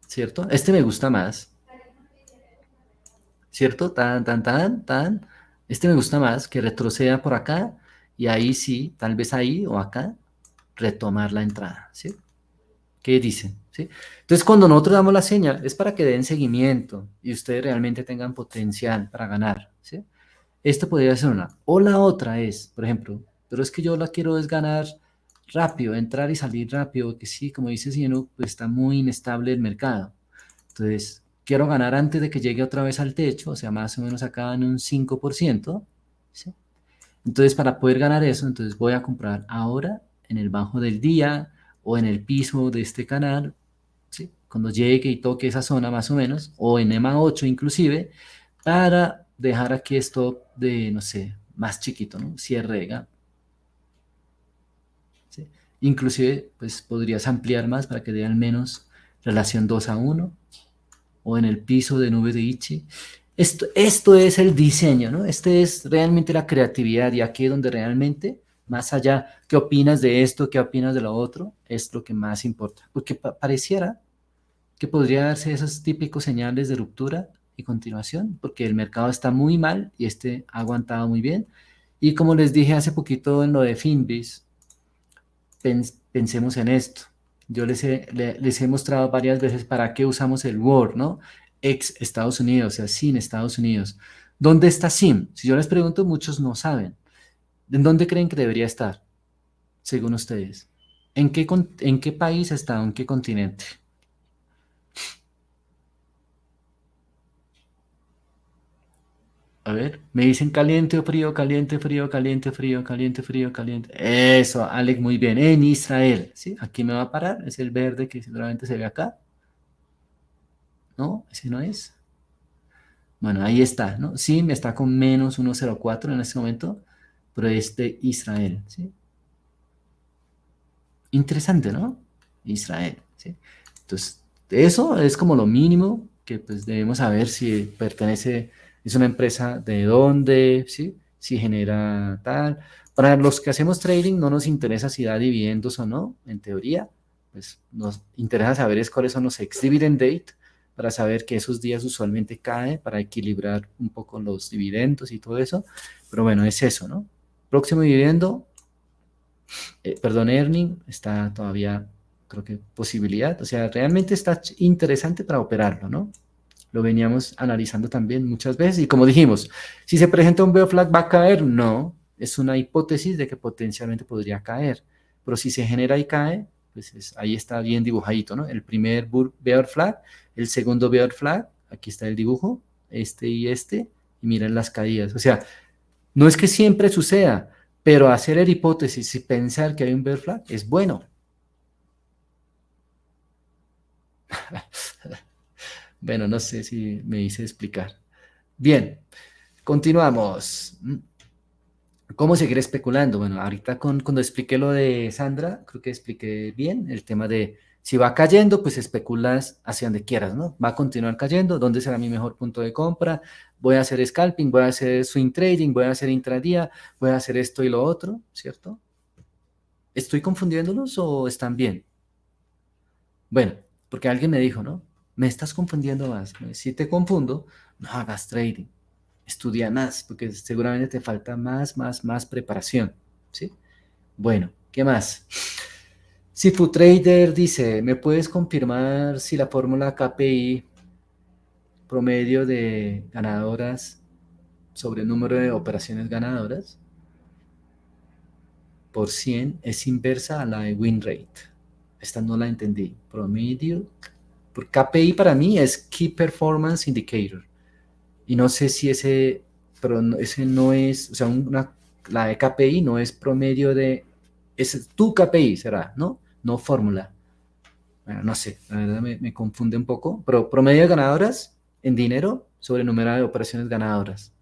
¿Cierto? Este me gusta más. ¿Cierto? Tan, tan, tan, tan. Este me gusta más, que retroceda por acá y ahí sí, tal vez ahí o acá, retomar la entrada, ¿sí? ¿Qué dicen? ¿Sí? Entonces, cuando nosotros damos la señal, es para que den seguimiento y ustedes realmente tengan potencial para ganar, ¿sí? Esto podría ser una. O la otra es, por ejemplo, pero es que yo la quiero es ganar rápido, entrar y salir rápido, que sí, como dice Cieno, pues está muy inestable el mercado. Entonces, quiero ganar antes de que llegue otra vez al techo, o sea, más o menos acá en un 5%, ¿sí? Entonces, para poder ganar eso, entonces voy a comprar ahora en el bajo del día o en el piso de este canal, ¿sí? Cuando llegue y toque esa zona más o menos, o en EMA 8 inclusive, para dejar aquí esto de, no sé, más chiquito, ¿no? Cierre de gap, ¿sí? Inclusive, pues podrías ampliar más para que dé al menos relación 2-1 o en el piso de nube de Ichi. Esto es el diseño, ¿no? Este es realmente la creatividad y aquí es donde realmente, más allá, ¿qué opinas de esto? ¿Qué opinas de lo otro? Es lo que más importa. Porque pareciera que podría darse esos típicos señales de ruptura y continuación, porque el mercado está muy mal y este ha aguantado muy bien. Y como les dije hace poquito en lo de Finbis, pensemos en esto. Yo les he mostrado varias veces para qué usamos el Word, ¿no? Ex Estados Unidos, o sea, sin Estados Unidos. ¿Dónde está SIM? Si yo les pregunto, muchos no saben. ¿En dónde creen que debería estar, según ustedes? ¿En qué país está? ¿En qué continente? A ver, me dicen caliente o frío, caliente, frío, caliente, frío, caliente, frío, caliente. Eso, Alex, muy bien. En Israel, ¿sí? Aquí me va a parar. Es el verde que seguramente se ve acá. ¿No? Ese no es. Bueno, ahí está, ¿no? Sí, me está con menos 1,04 en este momento, pero es de Israel, ¿sí? Interesante, ¿no? Israel, ¿sí? Entonces, eso es como lo mínimo que pues debemos saber si pertenece, es una empresa de dónde, ¿sí? Si genera tal. Para los que hacemos trading no nos interesa si da dividendos o no, en teoría, pues nos interesa saber es cuáles son los ex-dividend date, para saber que esos días usualmente cae, para equilibrar un poco los dividendos y todo eso. Pero bueno, es eso, ¿no? Próximo dividendo, perdón, earning, está todavía, creo que posibilidad, o sea, realmente está interesante para operarlo, ¿no? Lo veníamos analizando también muchas veces y como dijimos, si se presenta un bear flag, ¿va a caer? No, es una hipótesis de que potencialmente podría caer, pero si se genera y cae, pues ahí está bien dibujadito, ¿no? El primer bear flag, el segundo bear flag, aquí está el dibujo, y miren las caídas, o sea, no es que siempre suceda, pero hacer el hipótesis y pensar que hay un bear flag es bueno. Bueno, no sé si me hice explicar. Bien, continuamos. ¿Cómo seguir especulando? Bueno, ahorita cuando expliqué lo de Sandra, creo que expliqué bien el tema de si va cayendo, pues especulas hacia donde quieras, ¿no? Va a continuar cayendo, ¿dónde será mi mejor punto de compra? Voy a hacer scalping, voy a hacer swing trading, voy a hacer intradía, voy a hacer esto y lo otro, ¿cierto? ¿Estoy confundiéndolos o están bien? Bueno, porque alguien me dijo, ¿no? Me estás confundiendo más. Si te confundo, no hagas trading. Estudia más, porque seguramente te falta más preparación, ¿sí? Bueno, ¿qué más? Si tu trader dice, ¿me puedes confirmar si la fórmula KPI promedio de ganadoras sobre el número de operaciones ganadoras por 100 es inversa a la de win rate? Esta no la entendí. Promedio, por KPI para mí es Key Performance Indicator. Y no sé si ese, pero ese no es, o sea, la de KPI no es promedio de, es tu KPI, será, ¿no? No fórmula. Bueno, no sé, la verdad me confunde un poco, pero promedio de ganadoras en dinero sobre número de operaciones ganadoras.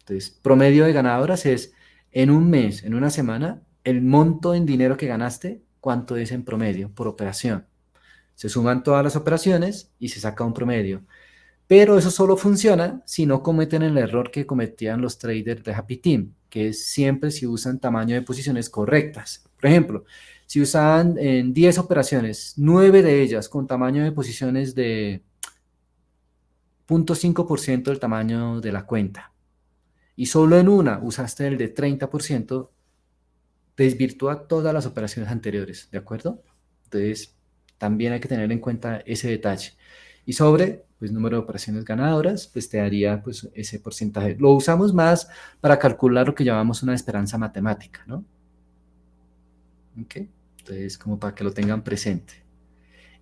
Entonces, promedio de ganadoras es en un mes, en una semana, el monto en dinero que ganaste, cuánto es en promedio por operación. Se suman todas las operaciones y se saca un promedio. Pero eso solo funciona si no cometen el error que cometían los traders de Happy Team, que es siempre si usan tamaño de posiciones correctas. Por ejemplo, si usaban en 10 operaciones, 9 de ellas con tamaño de posiciones de 0.5% del tamaño de la cuenta, y solo en una usaste el de 30%, desvirtúa todas las operaciones anteriores, ¿de acuerdo? Entonces, también hay que tener en cuenta ese detalle. Y sobre, pues, número de operaciones ganadoras, pues te daría, pues, ese porcentaje. Lo usamos más para calcular lo que llamamos una esperanza matemática, ¿no? ¿Ok? Entonces, como para que lo tengan presente.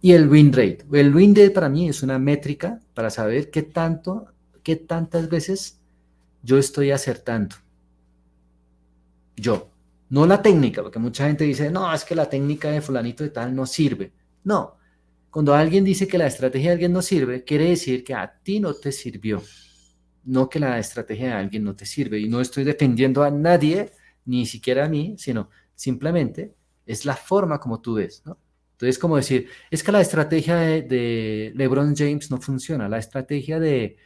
Y el win rate. El win rate para mí es una métrica para saber qué tantas veces yo estoy acertando. Yo. No la técnica, porque mucha gente dice, no, es que la técnica de fulanito de tal no sirve. No. Cuando alguien dice que la estrategia de alguien no sirve, quiere decir que a ti no te sirvió, no que la estrategia de alguien no te sirve. Y no estoy defendiendo a nadie, ni siquiera a mí, sino simplemente es la forma como tú ves, ¿no? Entonces, como decir, es que la estrategia de LeBron James no funciona, la estrategia de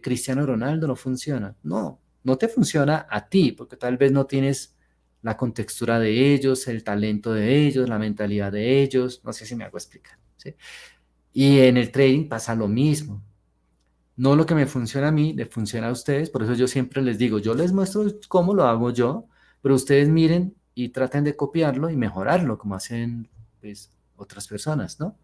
Cristiano Ronaldo no funciona. No, no te funciona a ti, porque tal vez no tienes la contextura de ellos, el talento de ellos, la mentalidad de ellos, no sé si me hago explicar, ¿sí? Y en el trading pasa lo mismo. No lo que me funciona a mí, le funciona a ustedes, por eso yo siempre les digo, yo les muestro cómo lo hago yo, pero ustedes miren y traten de copiarlo y mejorarlo, como hacen, pues, otras personas, ¿no?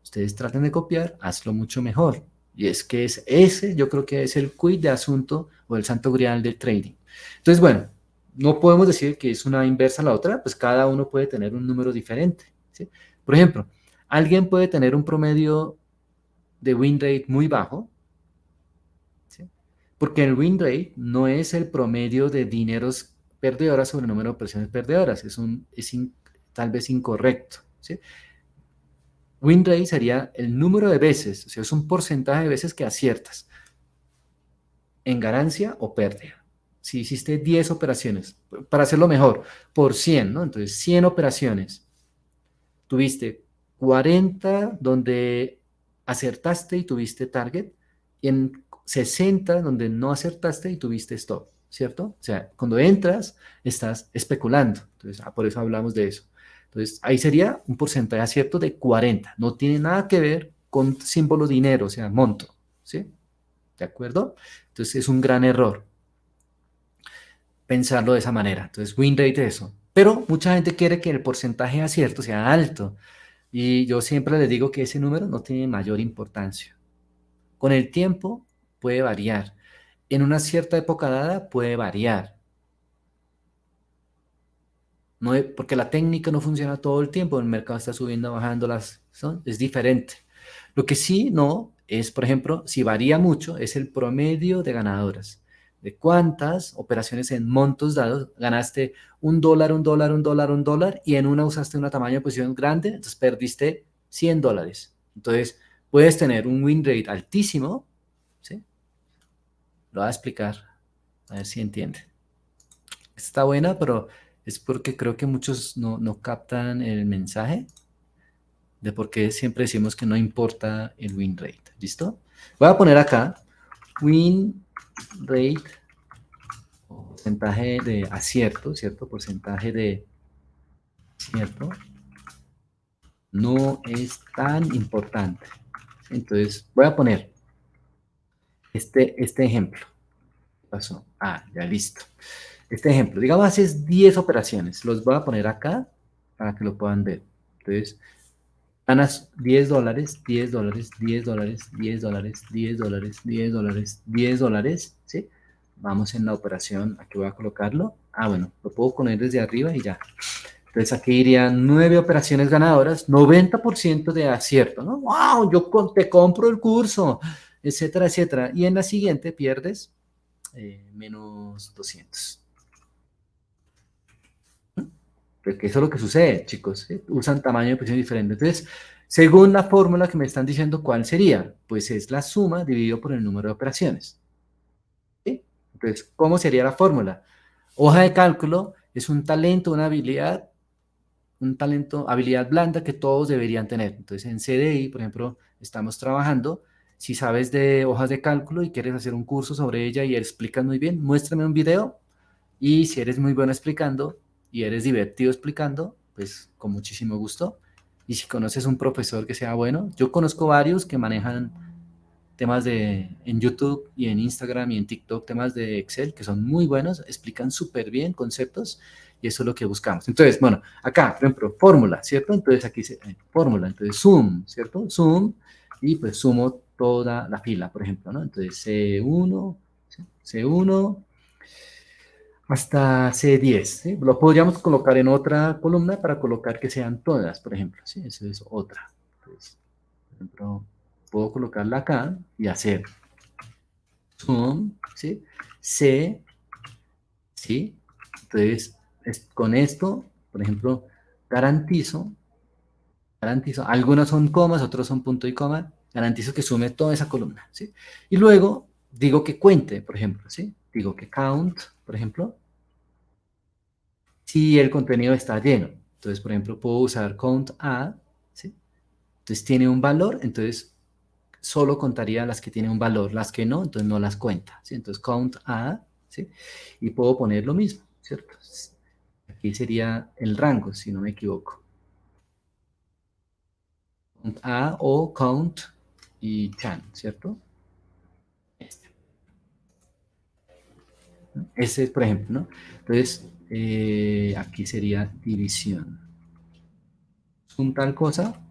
Ustedes traten de copiar, hazlo mucho mejor. Y es que ese, yo creo que es el quid de asunto o el santo grial del trading. Entonces, bueno, no podemos decir que es una inversa a la otra, pues cada uno puede tener un número diferente, ¿sí? Por ejemplo, alguien puede tener un promedio de win rate muy bajo, ¿sí? Porque el win rate no es el promedio de dineros perdedoras sobre el número de operaciones perdedoras, tal vez incorrecto, ¿sí? Win rate sería el número de veces, o sea, es un porcentaje de veces que aciertas en ganancia o pérdida. Si hiciste 10 operaciones, para hacerlo mejor, por 100, ¿no? Entonces, 100 operaciones, tuviste 40 donde acertaste y tuviste target, y en 60 donde no acertaste y tuviste stop, ¿cierto? O sea, cuando entras, estás especulando. Entonces, por eso hablamos de eso. Entonces, ahí sería un porcentaje de acierto de 40. No tiene nada que ver con símbolo dinero, o sea, monto, ¿sí? ¿De acuerdo? Entonces, es un gran error pensarlo de esa manera. Entonces, win rate es eso. Pero mucha gente quiere que el porcentaje de acierto sea alto. Y yo siempre les digo que ese número no tiene mayor importancia. Con el tiempo puede variar. En una cierta época dada puede variar. No porque la técnica no funciona todo el tiempo. El mercado está subiendo, bajando, es diferente. Lo que sí no es, por ejemplo, si varía mucho, es el promedio de ganadoras. De cuántas operaciones en montos dados ganaste $1, $1, $1, y en una usaste una tamaño de posición grande, entonces perdiste $100. Entonces, puedes tener un win rate altísimo, ¿sí? Lo voy a explicar, a ver si entiende. Está buena, pero es porque creo que muchos no captan el mensaje de por qué siempre decimos que no importa el win rate. ¿Listo? Voy a poner acá win rate, porcentaje de acierto, ¿cierto? Porcentaje de acierto no es tan importante. Entonces, voy a poner este ejemplo. ¿Qué pasó? Ah, ya listo. Este ejemplo, digamos, haces 10 operaciones. Los voy a poner acá para que lo puedan ver. Entonces, ganas $10, $10, $10, $10, $10, $10, $10, ¿sí? Vamos en la operación, aquí voy a colocarlo. Ah, bueno, lo puedo poner desde arriba y ya. Entonces aquí irían 9 operaciones ganadoras, 90% de acierto, ¿no? ¡Wow! Yo te compro el curso, etcétera, etcétera. Y en la siguiente pierdes menos 200. Porque eso es lo que sucede, chicos. ¿Sí? Usan tamaño de posición diferente. Entonces, según la fórmula que me están diciendo, ¿cuál sería? Pues es la suma dividido por el número de operaciones. ¿Sí? Entonces, ¿cómo sería la fórmula? Hoja de cálculo es un talento, una habilidad, un talento, habilidad blanda que todos deberían tener. Entonces, en CDI, por ejemplo, estamos trabajando. Si sabes de hojas de cálculo y quieres hacer un curso sobre ella y explicas muy bien, muéstrame un video. Y si eres muy bueno explicando y eres divertido explicando, pues con muchísimo gusto. Y si conoces un profesor que sea bueno, yo conozco varios que manejan temas en YouTube y en Instagram y en TikTok, temas de Excel que son muy buenos, explican súper bien conceptos y eso es lo que buscamos. Entonces, bueno, acá, por ejemplo, fórmula, ¿cierto? Entonces aquí dice fórmula, entonces zoom, ¿cierto? Zoom y pues sumo toda la fila, por ejemplo, ¿no? Entonces C1, C1 hasta C10, ¿sí? Lo podríamos colocar en otra columna para colocar que sean todas, por ejemplo, ¿sí? Eso es otra. Entonces, por ejemplo, puedo colocarla acá y hacer zoom, ¿sí? C, ¿sí? Entonces, con esto, por ejemplo, garantizo, algunos son comas, otros son punto y coma, garantizo que sume toda esa columna, ¿sí? Y luego digo que cuente, por ejemplo, ¿sí? Digo que count, por ejemplo, si el contenido está lleno. Entonces, por ejemplo, puedo usar count a, ¿sí? Entonces tiene un valor, entonces solo contaría las que tienen un valor, las que no, entonces no las cuenta, ¿sí? Entonces count a, ¿sí? Y puedo poner lo mismo, ¿cierto? Aquí sería el rango, si no me equivoco. Count a o count y can, ¿cierto? Este. Ese es, por ejemplo, ¿no? Entonces, aquí sería división. Un tal cosa,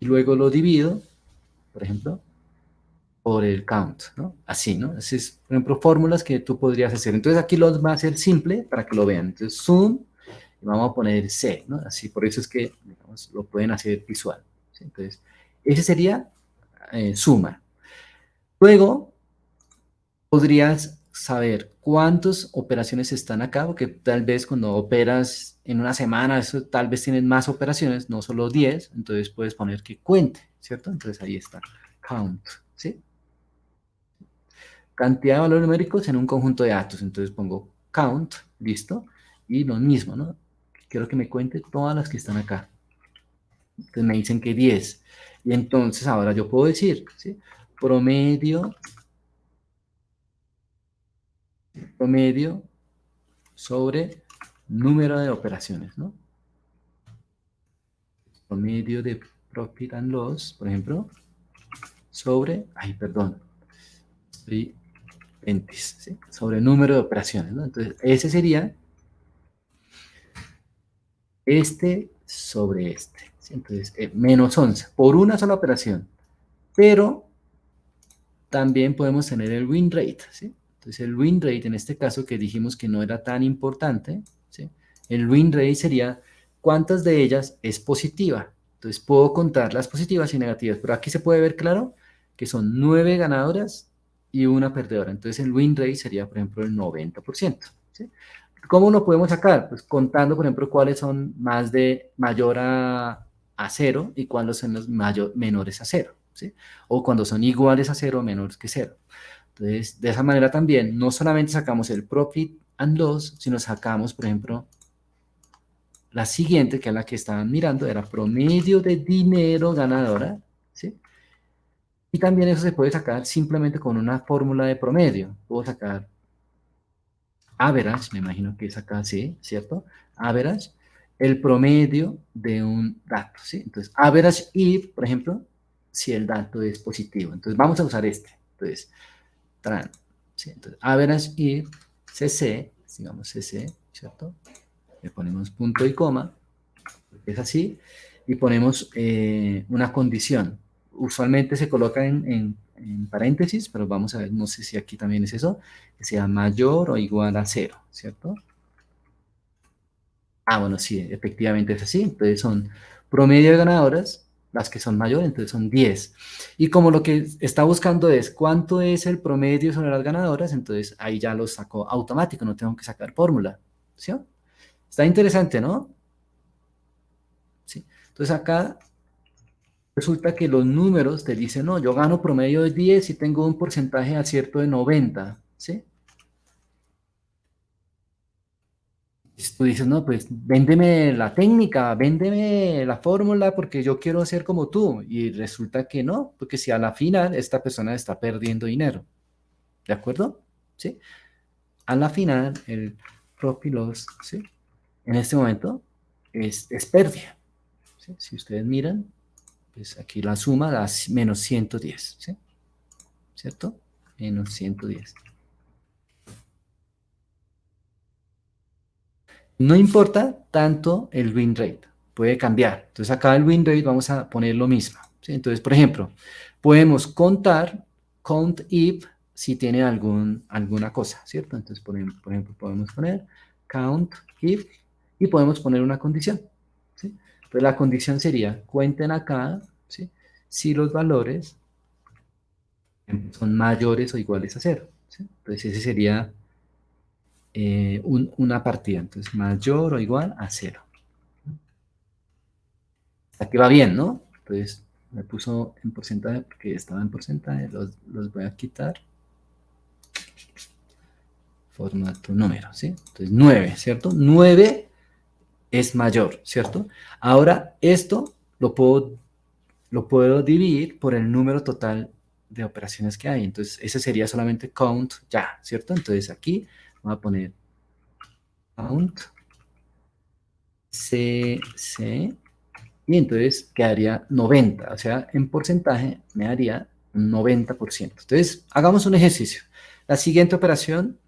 y luego lo divido, por ejemplo, por el count, ¿no? Así, ¿no? Así es, por ejemplo, fórmulas que tú podrías hacer. Entonces aquí lo va a hacer simple para que lo vean. Entonces zoom, y vamos a poner C, ¿no? Así, por eso es que, digamos, lo pueden hacer visual. ¿Sí? Entonces, ese sería suma. Luego, podrías saber cuántas operaciones están acá, porque tal vez cuando operas en una semana, eso, tal vez tienes más operaciones, no solo 10, entonces puedes poner que cuente, ¿cierto? Entonces ahí está, count, ¿sí? Cantidad de valores numéricos en un conjunto de datos. Entonces pongo count, listo, y lo mismo, ¿no? Quiero que me cuente todas las que están acá. Entonces me dicen que 10. Y entonces ahora yo puedo decir, ¿sí? Promedio, promedio sobre número de operaciones, ¿no? promedio de profit and loss, por ejemplo, sobre, estoy 20, ¿sí? Sobre el número de operaciones, ¿no? Entonces, ese sería este sobre este, ¿sí? Entonces, menos 11 por una sola operación, pero también podemos tener el win rate, ¿sí? Entonces, el win rate, en este caso, que dijimos que no era tan importante, ¿sí? El win rate sería cuántas de ellas es positiva. Entonces, puedo contar las positivas y negativas, pero aquí se puede ver claro que son 9 ganadoras y una perdedora. Entonces, el win rate sería, por ejemplo, el 90%, ¿sí? ¿Cómo lo podemos sacar? Pues contando, por ejemplo, cuáles son mayor a cero y cuáles son los menores a cero, ¿sí? O cuando son iguales a cero o menores que cero. Entonces, de esa manera también, no solamente sacamos el profit and loss, sino sacamos, por ejemplo, la siguiente, que es la que estaban mirando, era promedio de dinero ganadora, ¿sí? Y también eso se puede sacar simplemente con una fórmula de promedio. Puedo sacar average, me imagino que es acá, sí, ¿cierto? Average, el promedio de un dato, ¿sí? Entonces, average if, por ejemplo, si el dato es positivo. Entonces, vamos a usar este. Entonces, tran, ¿sí? Entonces, average if cc, digamos cc, ¿cierto? Le ponemos punto y coma, es así, y ponemos una condición. Usualmente se coloca en paréntesis, pero vamos a ver, no sé si aquí también es eso, que sea mayor o igual a cero, ¿cierto? Ah, bueno, sí, efectivamente es así. Entonces son promedio de ganadoras, las que son mayores, entonces son 10. Y como lo que está buscando es cuánto es el promedio sobre las ganadoras, entonces ahí ya lo saco automático, no tengo que sacar fórmula. ¿Sí? Está interesante, ¿no? Sí. Entonces acá resulta que los números te dicen, no, yo gano promedio de 10 y tengo un porcentaje de acierto de 90, ¿sí? Tú dices, no, pues véndeme la técnica, véndeme la fórmula porque yo quiero ser como tú. Y resulta que no, porque si a la final esta persona está perdiendo dinero, ¿de acuerdo? ¿Sí? A la final el profit loss, ¿sí? En este momento es pérdida, ¿sí? Si ustedes miran, pues aquí la suma da menos 110, ¿sí? ¿Cierto? Menos 110. No importa tanto el win rate, puede cambiar. Entonces acá el win rate vamos a poner lo mismo, ¿sí? Entonces, por ejemplo, podemos contar, count if, si tiene alguna cosa, ¿cierto? Entonces, por ejemplo, podemos poner count if y podemos poner una condición, ¿sí? Entonces la condición sería, cuenten acá, ¿sí? Si los valores son mayores o iguales a cero, ¿sí? Entonces ese sería una partida, entonces mayor o igual a cero. Aquí va bien, ¿no? Entonces me puso en porcentaje porque estaba en porcentaje, los voy a quitar. Formato número, ¿sí? Entonces 9, ¿cierto? 9 es mayor, ¿cierto? Ahora esto lo puedo dividir por el número total de operaciones que hay. Entonces ese sería solamente count ya, ¿cierto? Entonces aquí voy a poner count cc y entonces quedaría 90, o sea, en porcentaje me daría un 90%. Entonces, hagamos un ejercicio. La siguiente operación,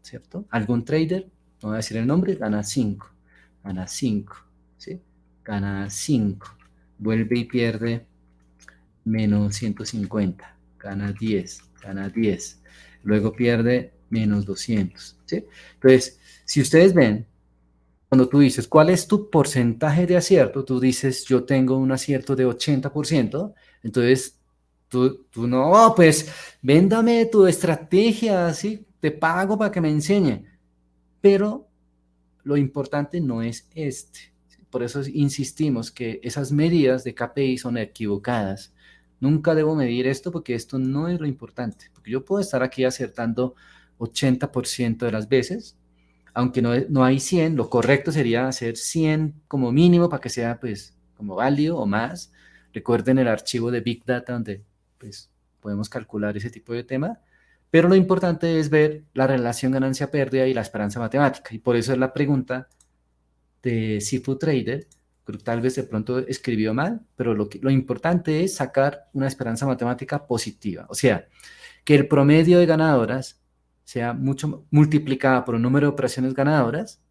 ¿cierto? Algún trader, no voy a decir el nombre, gana 5, ¿sí? Gana 5, vuelve y pierde menos 150, gana 10, luego pierde menos 200, ¿sí? Entonces, si ustedes ven, cuando tú dices, ¿cuál es tu porcentaje de acierto? Tú dices, yo tengo un acierto de 80%, entonces tú no, "Oh, pues véndame tu estrategia, ¿sí? Te pago para que me enseñe". Pero lo importante no es este. ¿Sí? Por eso insistimos que esas medidas de KPI son equivocadas. Nunca debo medir esto porque esto no es lo importante. Porque yo puedo estar aquí acertando 80% de las veces, aunque no hay 100, lo correcto sería hacer 100 como mínimo para que sea pues como válido o más. Recuerden el archivo de Big Data donde pues podemos calcular ese tipo de tema, pero lo importante es ver la relación ganancia-pérdida y la esperanza matemática, y por eso es la pregunta de Seafood Trader, tal vez de pronto escribió mal, pero lo importante es sacar una esperanza matemática positiva. O sea, que el promedio de ganadoras sea mucho multiplicada por un número de operaciones ganadoras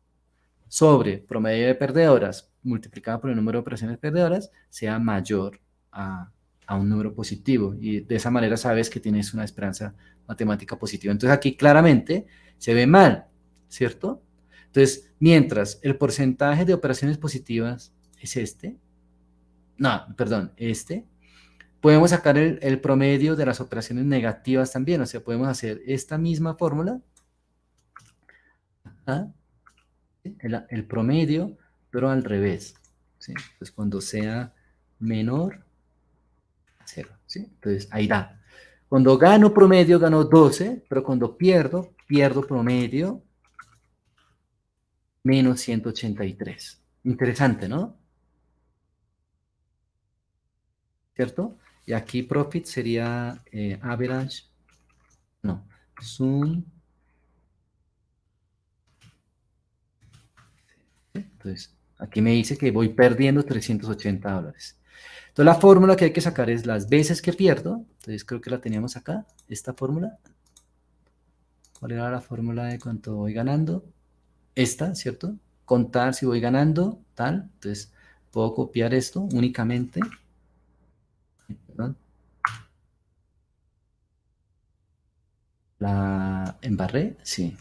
sobre promedio de perdedoras multiplicada por el número de operaciones perdedoras sea mayor a, a un número positivo. Y de esa manera sabes que tienes una esperanza matemática positiva. Entonces aquí claramente se ve mal, ¿cierto? Entonces, mientras el porcentaje de operaciones positivas es este, no, perdón, este, podemos sacar el promedio de las operaciones negativas también. O sea, podemos hacer esta misma fórmula, ¿ah? El promedio, pero al revés, ¿sí? Pues cuando sea menor a 0, ¿sí? Entonces, ahí da. Cuando gano promedio, gano 12, pero cuando pierdo, pierdo promedio menos 183. Interesante, ¿no? ¿Cierto? Y aquí profit sería average, no, sum. ¿Sí? Entonces, aquí me dice que voy perdiendo $380. Entonces, la fórmula que hay que sacar es las veces que pierdo. Entonces, creo que la teníamos acá, esta fórmula. ¿Cuál era la fórmula de cuánto voy ganando? Esta, ¿cierto? Contar si voy ganando, tal. Entonces, puedo copiar esto únicamente. Perdón. ¿La embarré? Sí.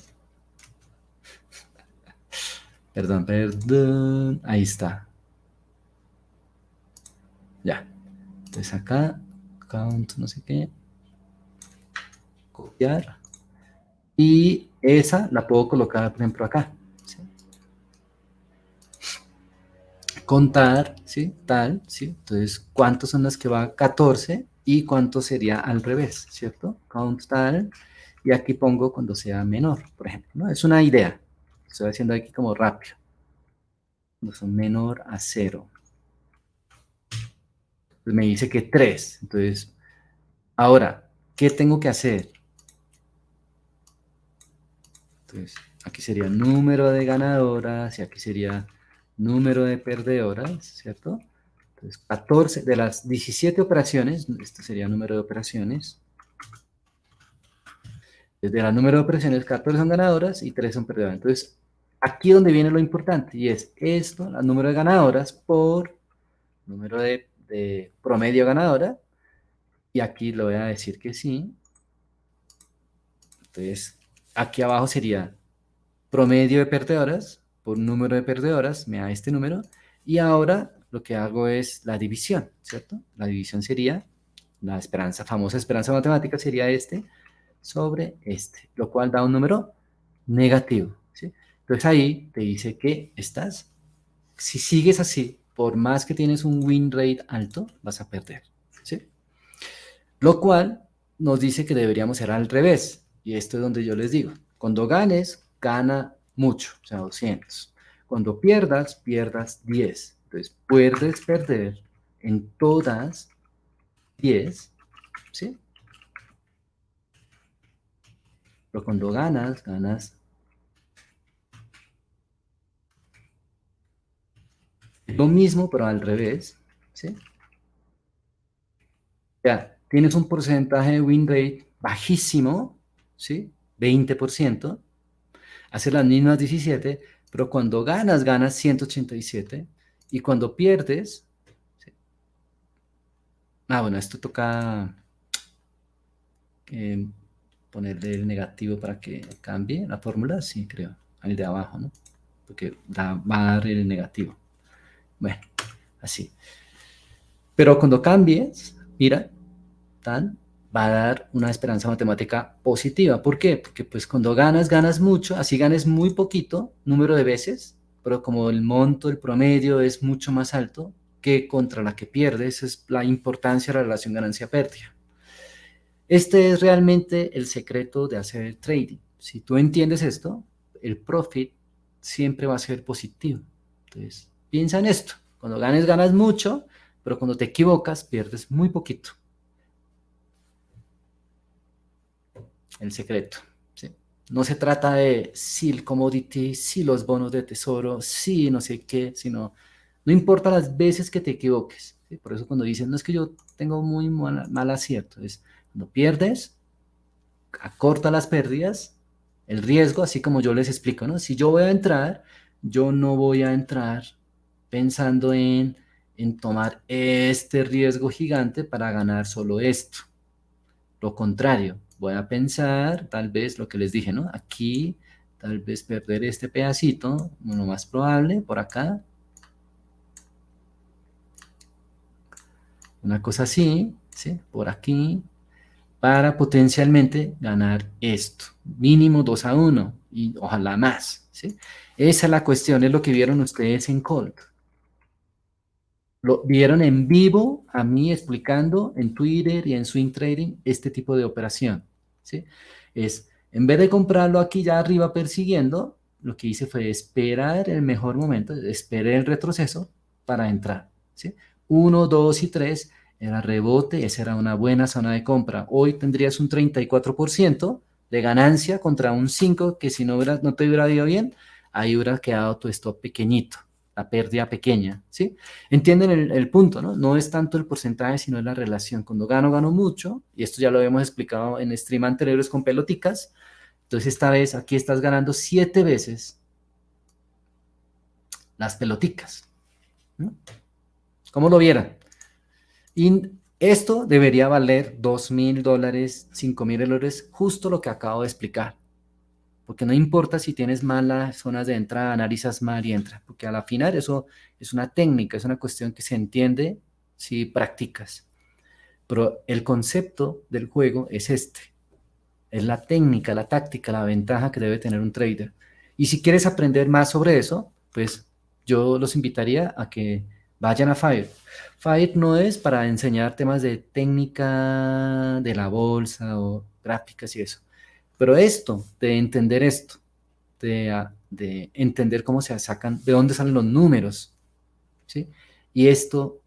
Perdón, perdón. Ahí está. Ya. Entonces acá, count, no sé qué. Copiar. Y esa la puedo colocar, por ejemplo, acá. ¿Sí? Contar, ¿sí? Tal, ¿sí? Entonces, ¿cuántos son las que va? 14 y cuánto sería al revés, ¿cierto? Count tal, y aquí pongo cuando sea menor, por ejemplo, ¿no? Es una idea, estoy haciendo aquí como rápido, cuando son menor a 0. Entonces me dice que 3, entonces, ahora, ¿qué tengo que hacer? Entonces, aquí sería número de ganadoras y aquí sería número de perdedoras, ¿cierto? Entonces, 14 de las 17 operaciones, este sería el número de operaciones. Desde el número de operaciones, 14 son ganadoras y 3 son perdedoras. Entonces, aquí donde viene lo importante, y es esto, el número de ganadoras por número de promedio ganadora, y aquí lo voy a decir que sí. Entonces, aquí abajo sería promedio de perdedoras por número de perdedoras, me da este número, y ahora lo que hago es la división, ¿cierto? La división sería la esperanza, famosa esperanza matemática sería este sobre este, lo cual da un número negativo, ¿sí? Entonces ahí te dice que estás, si sigues así, por más que tienes un win rate alto, vas a perder, ¿sí? Lo cual nos dice que deberíamos ser al revés, y esto es donde yo les digo, cuando ganes, gana mucho, o sea, 200. Cuando pierdas, pierdas 10. Entonces, puedes perder en todas 10, ¿sí? Pero cuando ganas, ganas lo mismo, pero al revés, ¿sí? Ya, tienes un porcentaje de win rate bajísimo, ¿sí? 20%, haces las mismas 17, pero cuando ganas, ganas 187, y cuando pierdes, ¿sí? Bueno, esto toca eh, ponerle el negativo para que cambie la fórmula, sí, creo, al de abajo, ¿no? Porque va a dar el negativo. Bueno, así. Pero cuando cambies, mira, tan, va a dar una esperanza matemática positiva. ¿Por qué? Porque pues cuando ganas, ganas mucho, así ganes muy poquito número de veces, pero como el monto, el promedio es mucho más alto que contra la que pierdes, es la importancia de la relación ganancia-pérdida. Este es realmente el secreto de hacer trading. Si tú entiendes esto, el profit siempre va a ser positivo. Entonces, piensa en esto. Cuando ganes, ganas mucho, pero cuando te equivocas, pierdes muy poquito. El secreto, ¿sí? No se trata de si el commodity, si los bonos de tesoro, si no sé qué, sino No importa las veces que te equivoques, ¿sí? Por eso cuando dicen, no es que yo tengo muy mal acierto, es cuando pierdes, acorta las pérdidas, el riesgo, así como yo les explico, ¿no? Si yo voy a entrar, yo no voy a entrar pensando en tomar este riesgo gigante para ganar solo esto. Lo contrario, voy a pensar tal vez lo que les dije, ¿no? Aquí, tal vez perder este pedacito, lo más probable, por acá, una cosa así, ¿sí? Por aquí, para potencialmente ganar esto. Mínimo 2-1 y ojalá más, ¿sí? Esa es la cuestión, es lo que vieron ustedes en Colt. Lo vieron en vivo a mí explicando en Twitter y en Swing Trading este tipo de operación, ¿sí? Es, en vez de comprarlo aquí ya arriba persiguiendo, lo que hice fue esperar el mejor momento, esperé el retroceso para entrar, ¿sí? 1, 2 y 3 era rebote, esa era una buena zona de compra. Hoy tendrías un 34% de ganancia contra un 5 que si no te hubiera ido bien, ahí hubiera quedado tu stop pequeñito, la pérdida pequeña, ¿sí? Entienden el punto, ¿no? No es tanto el porcentaje, sino es la relación. Cuando gano, gano mucho, y esto ya lo habíamos explicado en stream anteriores con peloticas. Entonces, esta vez aquí estás ganando 7 veces las peloticas, ¿no? ¿Cómo lo vieran? Y esto debería valer $2,000, $5,000, justo lo que acabo de explicar. Porque no importa si tienes malas zonas de entrada, analizas mal y entra, porque a la final eso es una técnica, es una cuestión que se entiende si practicas. Pero el concepto del juego es este, es la técnica, la táctica, la ventaja que debe tener un trader. Y si quieres aprender más sobre eso, pues yo los invitaría a que vayan a Fire. Fire no es para enseñar temas de técnica de la bolsa o gráficas y eso, pero esto, de entender esto, de entender cómo se sacan, de dónde salen los números, ¿sí? Y esto,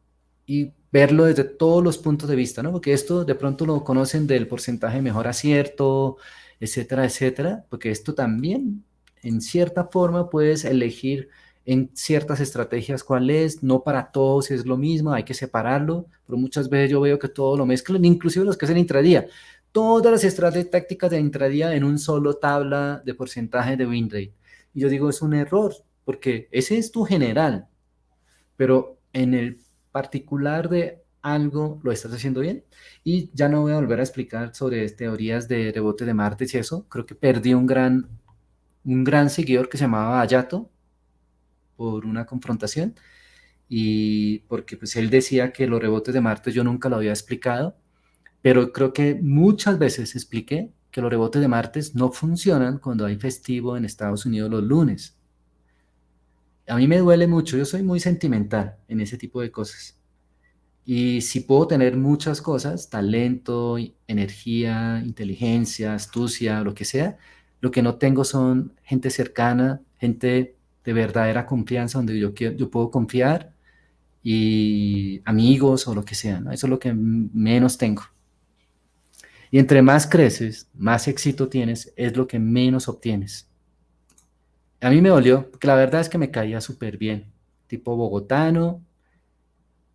y verlo desde todos los puntos de vista, ¿no? Porque esto de pronto lo conocen del porcentaje de mejor acierto, etcétera, etcétera, porque esto también, en cierta forma, puedes elegir en ciertas estrategias cuál es, no para todos es lo mismo, hay que separarlo, pero muchas veces yo veo que todo lo mezclan, inclusive los que hacen intradía, todas las estrategias tácticas de intradía en un solo tabla de porcentaje de win rate. Y yo digo, es un error, porque ese es tu general, pero en el particular de algo lo estás haciendo bien. Y ya no voy a volver a explicar sobre teorías de rebote de martes y eso. Creo que perdí un gran seguidor que se llamaba Ayato por una confrontación y porque pues él decía que los rebotes de martes yo nunca lo había explicado, pero creo que muchas veces expliqué que los rebotes de martes no funcionan cuando hay festivo en Estados Unidos los lunes. A mí me duele mucho, yo soy muy sentimental en ese tipo de cosas. Y si puedo tener muchas cosas, talento, energía, inteligencia, astucia, lo que sea, lo que no tengo son gente cercana, gente de verdadera confianza donde yo puedo confiar y amigos o lo que sea, ¿no? Eso es lo que menos tengo. Y entre más creces, más éxito tienes, es lo que menos obtienes. A mí me dolió, porque la verdad es que me caía súper bien, tipo bogotano,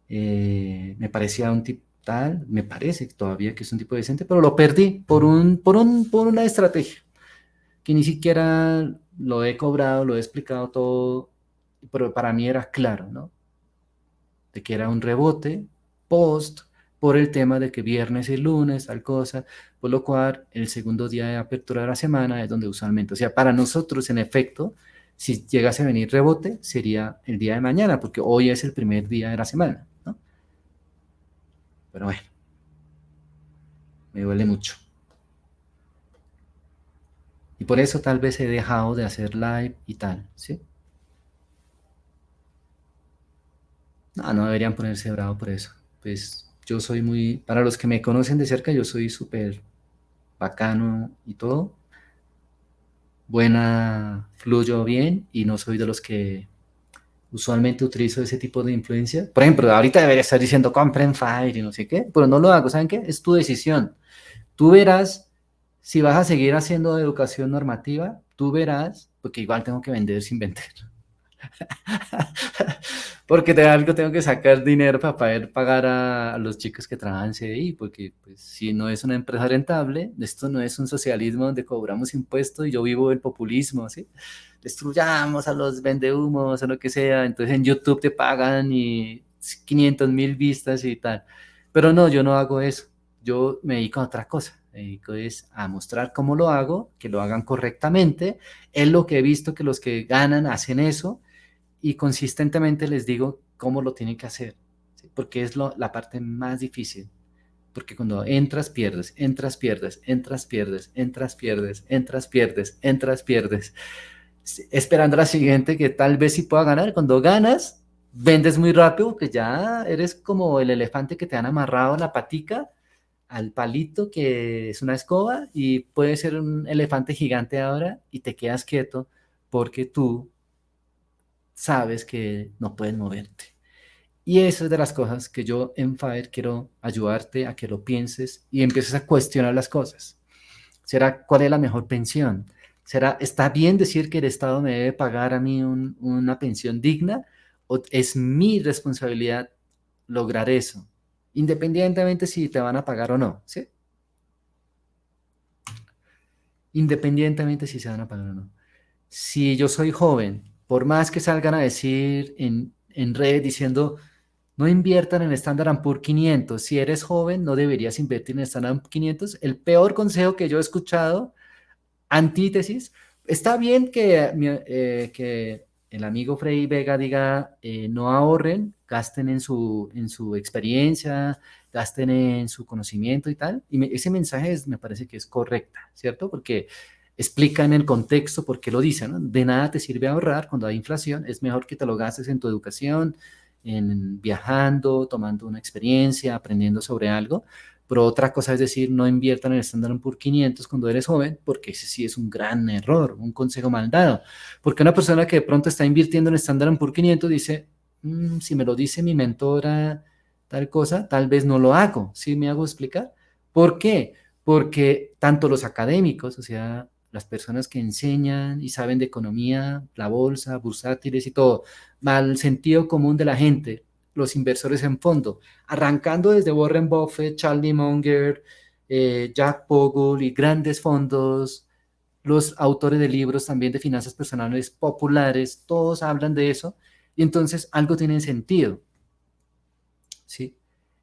me parecía un tipo tal, me parece todavía que es un tipo decente, pero lo perdí por una estrategia que ni siquiera lo he cobrado, lo he explicado todo, pero para mí era claro, ¿no? De que era un rebote post por el tema de que viernes y lunes, tal cosa, por lo cual el segundo día de apertura de la semana es donde usualmente, o sea, para nosotros en efecto, si llegase a venir rebote, sería el día de mañana, porque hoy es el primer día de la semana, ¿no? Pero bueno, me duele mucho. Y por eso tal vez he dejado de hacer live y tal, ¿sí? No, no deberían ponerse bravo por eso. Pues yo soy muy, para los que me conocen de cerca, yo soy súper bacano y todo. Buena, fluyo bien y no soy de los que usualmente utilizo ese tipo de influencia. Por ejemplo, ahorita debería estar diciendo compren Fire y no sé qué, pero no lo hago. ¿Saben qué? Es tu decisión. Tú verás si vas a seguir haciendo educación normativa, tú verás, porque igual tengo que vender sin vender. porque de algo tengo que sacar dinero para poder pagar a los chicos que trabajan en CDI, porque pues, si no es una empresa rentable, esto no es un socialismo donde cobramos impuestos y yo vivo el populismo, ¿sí? Destruyamos a los vendehumos o lo que sea, entonces en YouTube te pagan y 500.000 vistas y tal. Pero no, yo no hago eso, yo me dedico a otra cosa, me dedico es a mostrar cómo lo hago, que lo hagan correctamente, es lo que he visto que los que ganan hacen eso y consistentemente les digo cómo lo tienen que hacer, ¿sí? Porque es la parte más difícil. Porque cuando entras, pierdes, entras, pierdes, entras, pierdes, entras, pierdes, entras, pierdes, entras, pierdes. Esperando a la siguiente que tal vez sí pueda ganar. Cuando ganas, vendes muy rápido, que ya eres como el elefante que te han amarrado la patica al palito que es una escoba y puede ser un elefante gigante ahora y te quedas quieto porque tú sabes que no puedes moverte. Y eso es de las cosas que yo en Fire quiero ayudarte a que lo pienses y empieces a cuestionar las cosas. ¿Será cuál es la mejor pensión? ¿Será, está bien decir que el Estado me debe pagar a mí una pensión digna? ¿O es mi responsabilidad lograr eso? Independientemente si te van a pagar o no, ¿sí? Independientemente si se van a pagar o no. Si yo soy joven, por más que salgan a decir en redes diciendo no inviertan en Standard Poor's 500. Si eres joven, no deberías invertir en Standard Poor's 500. El peor consejo que yo he escuchado, antítesis, está bien que el amigo Freddy Vega diga no ahorren, gasten en su experiencia, gasten en su conocimiento y tal. Y ese mensaje me parece que es correcta, ¿cierto? Porque explica en el contexto por qué lo dice, ¿no? De nada te sirve ahorrar cuando hay inflación, es mejor que te lo gastes en tu educación, en viajando, tomando una experiencia, aprendiendo sobre algo. Pero otra cosa es decir, no inviertan en el Standard Poor's 500 cuando eres joven, porque ese sí es un gran error, un consejo mal dado. Porque una persona que de pronto está invirtiendo en el Standard Poor's 500 dice, si me lo dice mi mentora, tal cosa, tal vez no lo hago. ¿Sí me hago explicar? ¿Por qué? Porque tanto los académicos, o sea, las personas que enseñan y saben de economía, la bolsa, bursátiles y todo, mal sentido común de la gente, los inversores en fondo, arrancando desde Warren Buffett, Charlie Munger, Jack Bogle y grandes fondos, los autores de libros también de finanzas personales populares, todos hablan de eso, y entonces algo tiene sentido, ¿sí?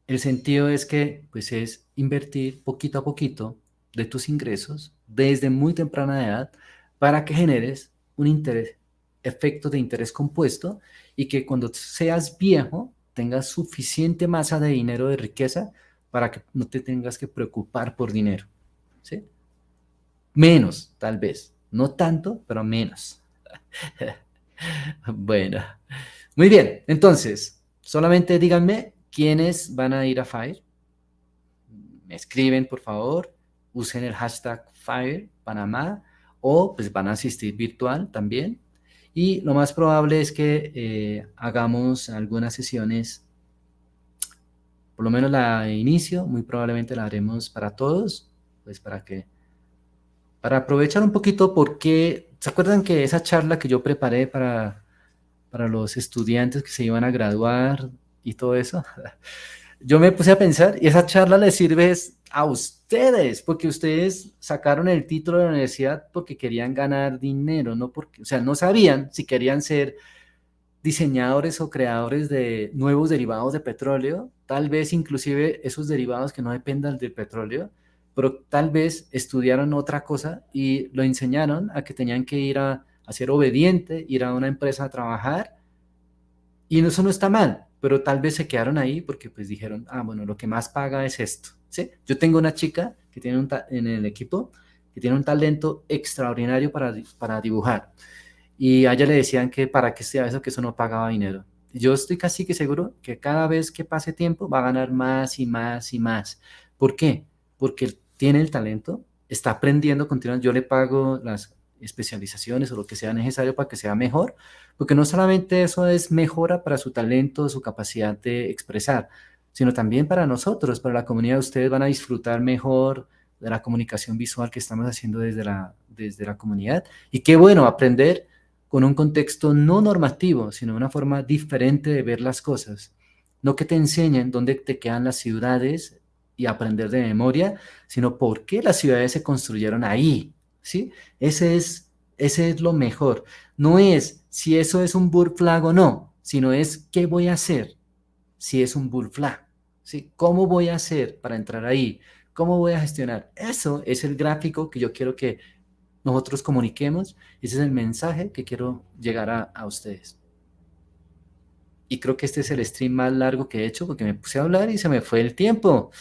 El sentido es que, pues, es invertir poquito a poquito de tus ingresos desde muy temprana edad para que generes un interés, efecto de interés compuesto y que cuando seas viejo tengas suficiente masa de dinero, de riqueza, para que no te tengas que preocupar por dinero, ¿sí? Menos, tal vez. No tanto, pero menos. Bueno, muy bien. Entonces, solamente díganme quiénes van a ir a Fire. Me escriben, por favor. Usen el hashtag Fire Panamá o pues van a asistir virtual también. Y lo más probable es que hagamos algunas sesiones, por lo menos la de inicio, muy probablemente la haremos para todos, pues para aprovechar un poquito porque, ¿se acuerdan que esa charla que yo preparé para los estudiantes que se iban a graduar y todo eso? Yo me puse a pensar y esa charla les sirve a ustedes, porque ustedes sacaron el título de la universidad porque querían ganar dinero, no porque, o sea, no sabían si querían ser diseñadores o creadores de nuevos derivados de petróleo, tal vez inclusive esos derivados que no dependan del petróleo, pero tal vez estudiaron otra cosa y lo enseñaron a que tenían que ir a ser obediente, ir a una empresa a trabajar y eso no está mal, pero tal vez se quedaron ahí porque pues dijeron, ah, bueno, lo que más paga es esto, ¿sí? Yo tengo una chica que tiene en el equipo que tiene un talento extraordinario para dibujar y a ella le decían que para qué sea eso, que eso no pagaba dinero. Yo estoy casi que seguro que cada vez que pase tiempo va a ganar más y más y más. ¿Por qué? Porque él tiene el talento, está aprendiendo continuamente. Yo le pago las especializaciones o lo que sea necesario para que sea mejor, porque no solamente eso es mejora para su talento, su capacidad de expresar, sino también para nosotros, para la comunidad. Ustedes van a disfrutar mejor de la comunicación visual que estamos haciendo desde la comunidad. Y qué bueno aprender con un contexto no normativo, sino una forma diferente de ver las cosas. No que te enseñen dónde te quedan las ciudades y aprender de memoria, sino por qué las ciudades se construyeron ahí, ¿sí? Ese es lo mejor. No es si eso es un bull flag o no, sino es qué voy a hacer si es un bull flag, ¿sí? ¿Cómo voy a hacer para entrar ahí? ¿Cómo voy a gestionar? Eso es el gráfico que yo quiero que nosotros comuniquemos. Ese es el mensaje que quiero llegar a ustedes. Y creo que este es el stream más largo que he hecho porque me puse a hablar y se me fue el tiempo.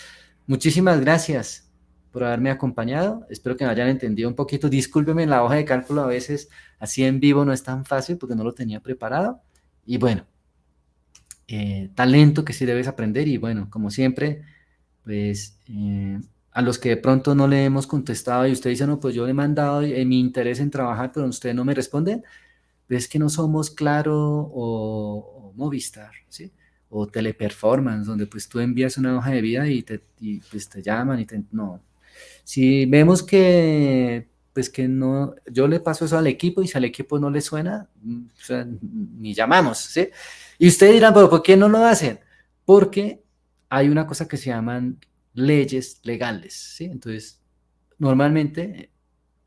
Muchísimas gracias por haberme acompañado. Espero que me hayan entendido un poquito. Discúlpeme, la hoja de cálculo a veces así en vivo no es tan fácil porque no lo tenía preparado. Y bueno, talento que sí debes aprender. Y bueno, como siempre, pues a los que de pronto no le hemos contestado y usted dice, no, pues yo le he mandado mi interés en trabajar, pero usted no me responde, pues es que no somos Claro o Movistar, ¿sí? O Teleperformance, donde pues tú envías una hoja de vida y pues te llaman y te... No. Si vemos que pues que no, yo le paso eso al equipo y si al equipo no le suena, o sea, ni llamamos, ¿sí? Y ustedes dirán, pero ¿por qué no lo hacen? Porque hay una cosa que se llaman leyes legales, ¿sí? Entonces, normalmente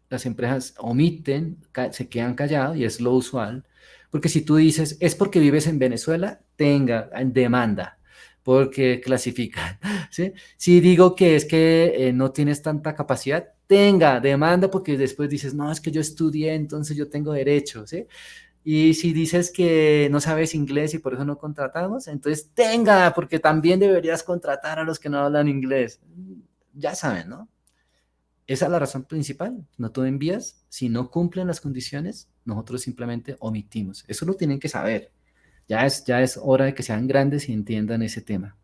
las empresas omiten, se quedan callados y es lo usual, porque si tú dices, es porque vives en Venezuela, tenga demanda, porque clasifican, ¿sí? Si digo que es que no tienes tanta capacidad, tenga demanda, porque después dices, no, es que yo estudié, entonces yo tengo derecho, ¿sí? Y si dices que no sabes inglés y por eso no contratamos, entonces tenga, porque también deberías contratar a los que no hablan inglés. Ya saben, ¿no? Esa es la razón principal. No tú envías, si no cumplen las condiciones, nosotros simplemente omitimos. Eso lo tienen que saber. Ya es hora de que sean grandes y entiendan ese tema.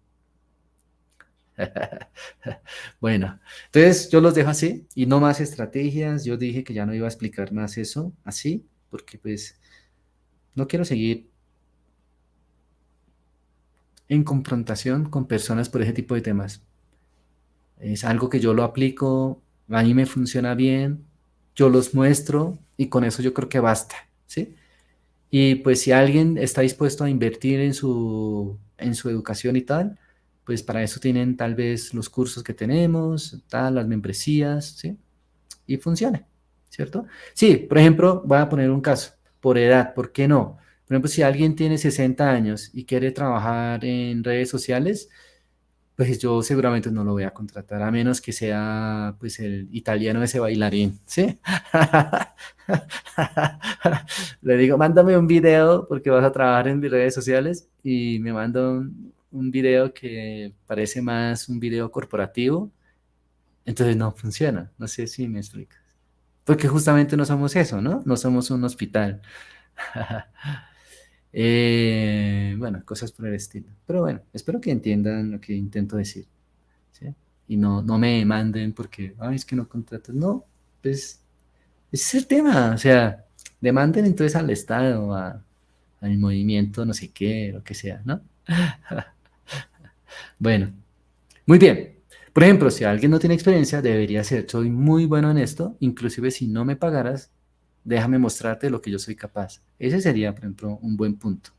Bueno, entonces yo los dejo así y no más estrategias. Yo dije que ya no iba a explicar más eso así, porque pues no quiero seguir en confrontación con personas por ese tipo de temas. Es algo que yo lo aplico, a mí me funciona bien, yo los muestro y con eso yo creo que basta, ¿sí? Y pues si alguien está dispuesto a invertir en su educación y tal, pues para eso tienen tal vez los cursos que tenemos, tal, las membresías, ¿sí? Y funciona, ¿cierto? Sí, por ejemplo, voy a poner un caso, por edad, ¿por qué no? Por ejemplo, si alguien tiene 60 años y quiere trabajar en redes sociales, pues yo seguramente no lo voy a contratar, a menos que sea pues el italiano ese bailarín, ¿sí? Le digo, mándame un video porque vas a trabajar en mis redes sociales y me manda un video que parece más un video corporativo, entonces no funciona, no sé si me explico. Porque justamente no somos eso, ¿no? No somos un hospital. Bueno, cosas por el estilo. Pero bueno, espero que entiendan lo que intento decir, ¿sí? Y no me demanden porque, ay, es que no contratas. No, pues ese es el tema. O sea, demanden entonces al Estado, al movimiento, no sé qué, lo que sea, ¿no? Bueno, muy bien. Por ejemplo, si alguien no tiene experiencia, debería ser, soy muy bueno en esto, inclusive si no me pagaras, déjame mostrarte lo que yo soy capaz. Ese sería, por ejemplo, un buen punto.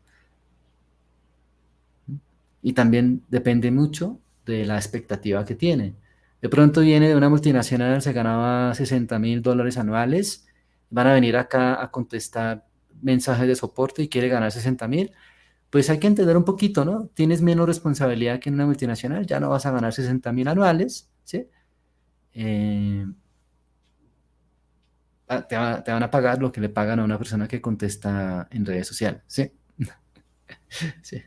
Y también depende mucho de la expectativa que tiene. De pronto viene de una multinacional, se ganaba $60,000 anuales, van a venir acá a contestar mensajes de soporte y quiere ganar 60,000, pues hay que entender un poquito, ¿no? Tienes menos responsabilidad que en una multinacional, ya no vas a ganar 60,000 anuales, ¿sí? Eh, te van a pagar lo que le pagan a una persona que contesta en redes sociales, ¿sí? Sí,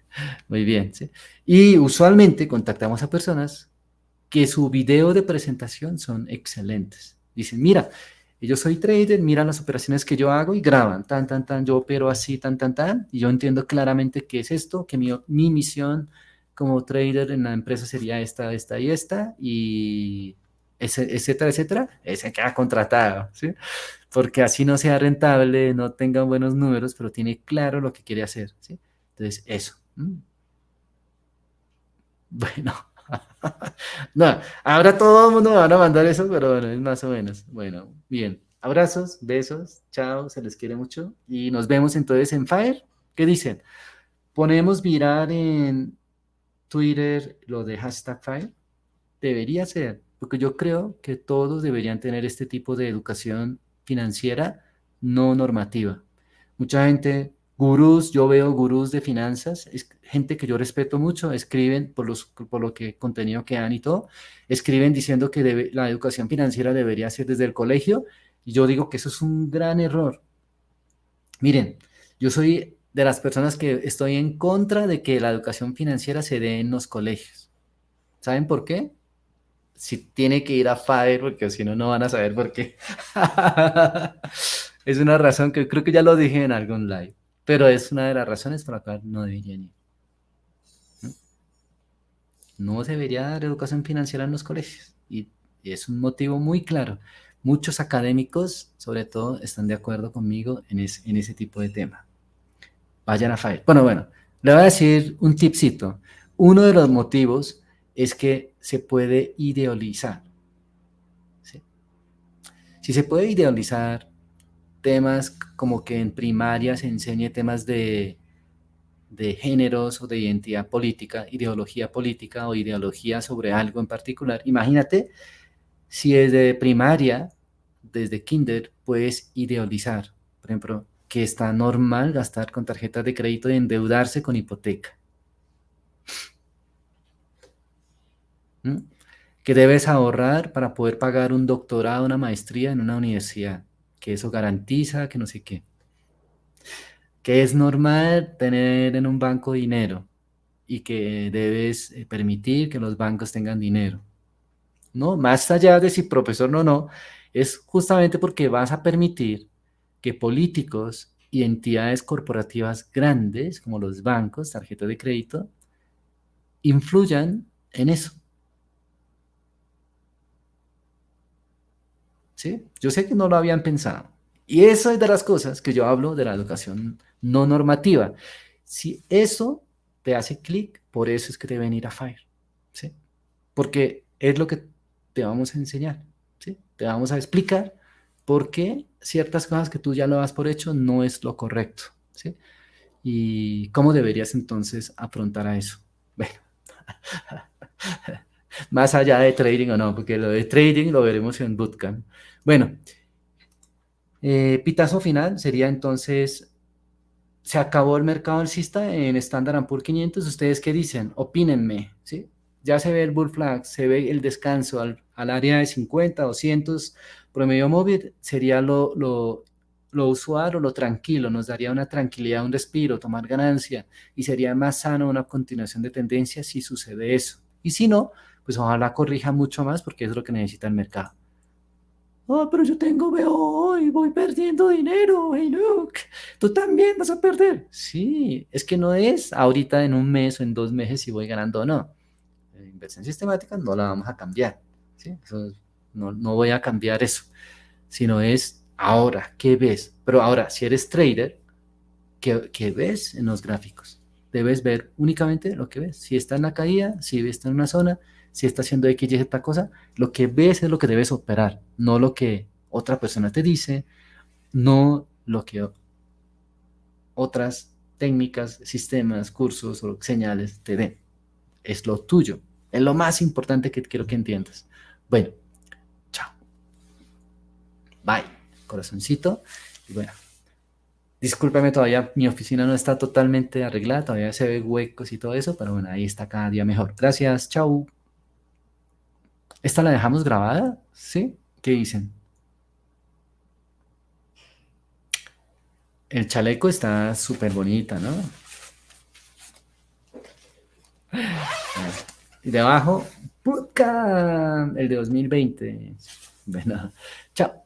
muy bien, ¿sí? Y usualmente contactamos a personas que su video de presentación son excelentes. Dicen, mira, yo soy trader, mira las operaciones que yo hago y graban, tan, tan, tan, yo opero así, tan, tan, tan, y yo entiendo claramente qué es esto, que mi misión como trader en la empresa sería esta, esta y esta, y etcétera, etcétera, ese queda contratado, ¿sí? Porque así no sea rentable, no tenga buenos números, pero tiene claro lo que quiere hacer, ¿sí? Entonces, eso. Bueno, no, ahora todo el mundo me van a mandar eso, pero bueno, es más o menos. Bueno, bien. Abrazos, besos, chao, se les quiere mucho. Y nos vemos entonces en Fire. ¿Qué dicen? ¿Ponemos virar en Twitter lo de hashtag Fire? Debería ser, porque yo creo que todos deberían tener este tipo de educación financiera no normativa. Mucha gente, gurús, yo veo gurús de finanzas, es gente que yo respeto mucho, escriben por lo que contenido que dan y todo, escriben diciendo que la educación financiera debería ser desde el colegio, y yo digo que eso es un gran error. Miren, yo soy de las personas que estoy en contra de que la educación financiera se dé en los colegios. ¿Saben por qué? Si tiene que ir a FADER, porque si no, no van a saber por qué. Es una razón que creo que ya lo dije en algún live, pero es una de las razones por la cual no deberían ir. No, no se debería dar educación financiera en los colegios y es un motivo muy claro. Muchos académicos, sobre todo, están de acuerdo conmigo en ese tipo de tema. Vayan a FADER. Bueno, le voy a decir un tipcito. Uno de los motivos es que se puede idealizar. ¿Sí? Si se puede idealizar temas como que en primaria se enseñe temas de géneros o de identidad política, ideología política o ideología sobre algo en particular. Imagínate si desde primaria, desde kinder, puedes idealizar, por ejemplo, que está normal gastar con tarjetas de crédito y endeudarse con hipoteca. ¿Mm? Que debes ahorrar para poder pagar un doctorado, una maestría en una universidad, que eso garantiza que no sé qué. Que es normal tener en un banco dinero y que debes permitir que los bancos tengan dinero. No, más allá de si profesor o no, es justamente porque vas a permitir que políticos y entidades corporativas grandes, como los bancos, tarjetas de crédito, influyan en eso. ¿Sí? Yo sé que no lo habían pensado. Y eso es de las cosas que yo hablo de la educación no normativa. Si eso te hace clic, por eso es que deben ir a FIRE. ¿Sí? Porque es lo que te vamos a enseñar. ¿Sí? Te vamos a explicar por qué ciertas cosas que tú ya lo das por hecho no es lo correcto. ¿Sí? Y cómo deberías entonces afrontar a eso. Bueno, más allá de trading o no, porque lo de trading lo veremos en Bootcamp. Bueno, pitazo final sería entonces, se acabó el mercado alcista en Standard Poor's 500. ¿Ustedes qué dicen? Opínenme, ¿sí? Ya se ve el bull flag, se ve el descanso al área de 50, 200, promedio móvil, sería lo usual o lo tranquilo, nos daría una tranquilidad, un respiro, tomar ganancia, y sería más sano una continuación de tendencia si sucede eso. Y si no, pues ojalá corrija mucho más porque es lo que necesita el mercado. Oh, pero yo tengo BO y voy perdiendo dinero. Hey, look, tú también vas a perder. Sí, es que no es ahorita en un mes o en 2 meses si voy ganando o no. Inversión sistemática no la vamos a cambiar. ¿Sí? No voy a cambiar eso, sino es ahora, ¿qué ves? Pero ahora, si eres trader, ¿qué ves en los gráficos? Debes ver únicamente lo que ves. Si está en la caída, si está en una zona, si está haciendo X, Y, Z cosa, lo que ves es lo que debes operar, no lo que otra persona te dice, no lo que otras técnicas, sistemas, cursos o señales te den. Es lo tuyo. Es lo más importante que quiero que entiendas. Bueno, chao. Bye. Corazoncito. Y bueno, discúlpame, todavía mi oficina no está totalmente arreglada, todavía se ve huecos y todo eso, pero bueno, ahí está cada día mejor. Gracias, chao. ¿Esta la dejamos grabada? ¿Sí? ¿Qué dicen? El chaleco está súper bonita, ¿no? Y debajo, ¡Bootcamp! El de 2020. Bueno, chao.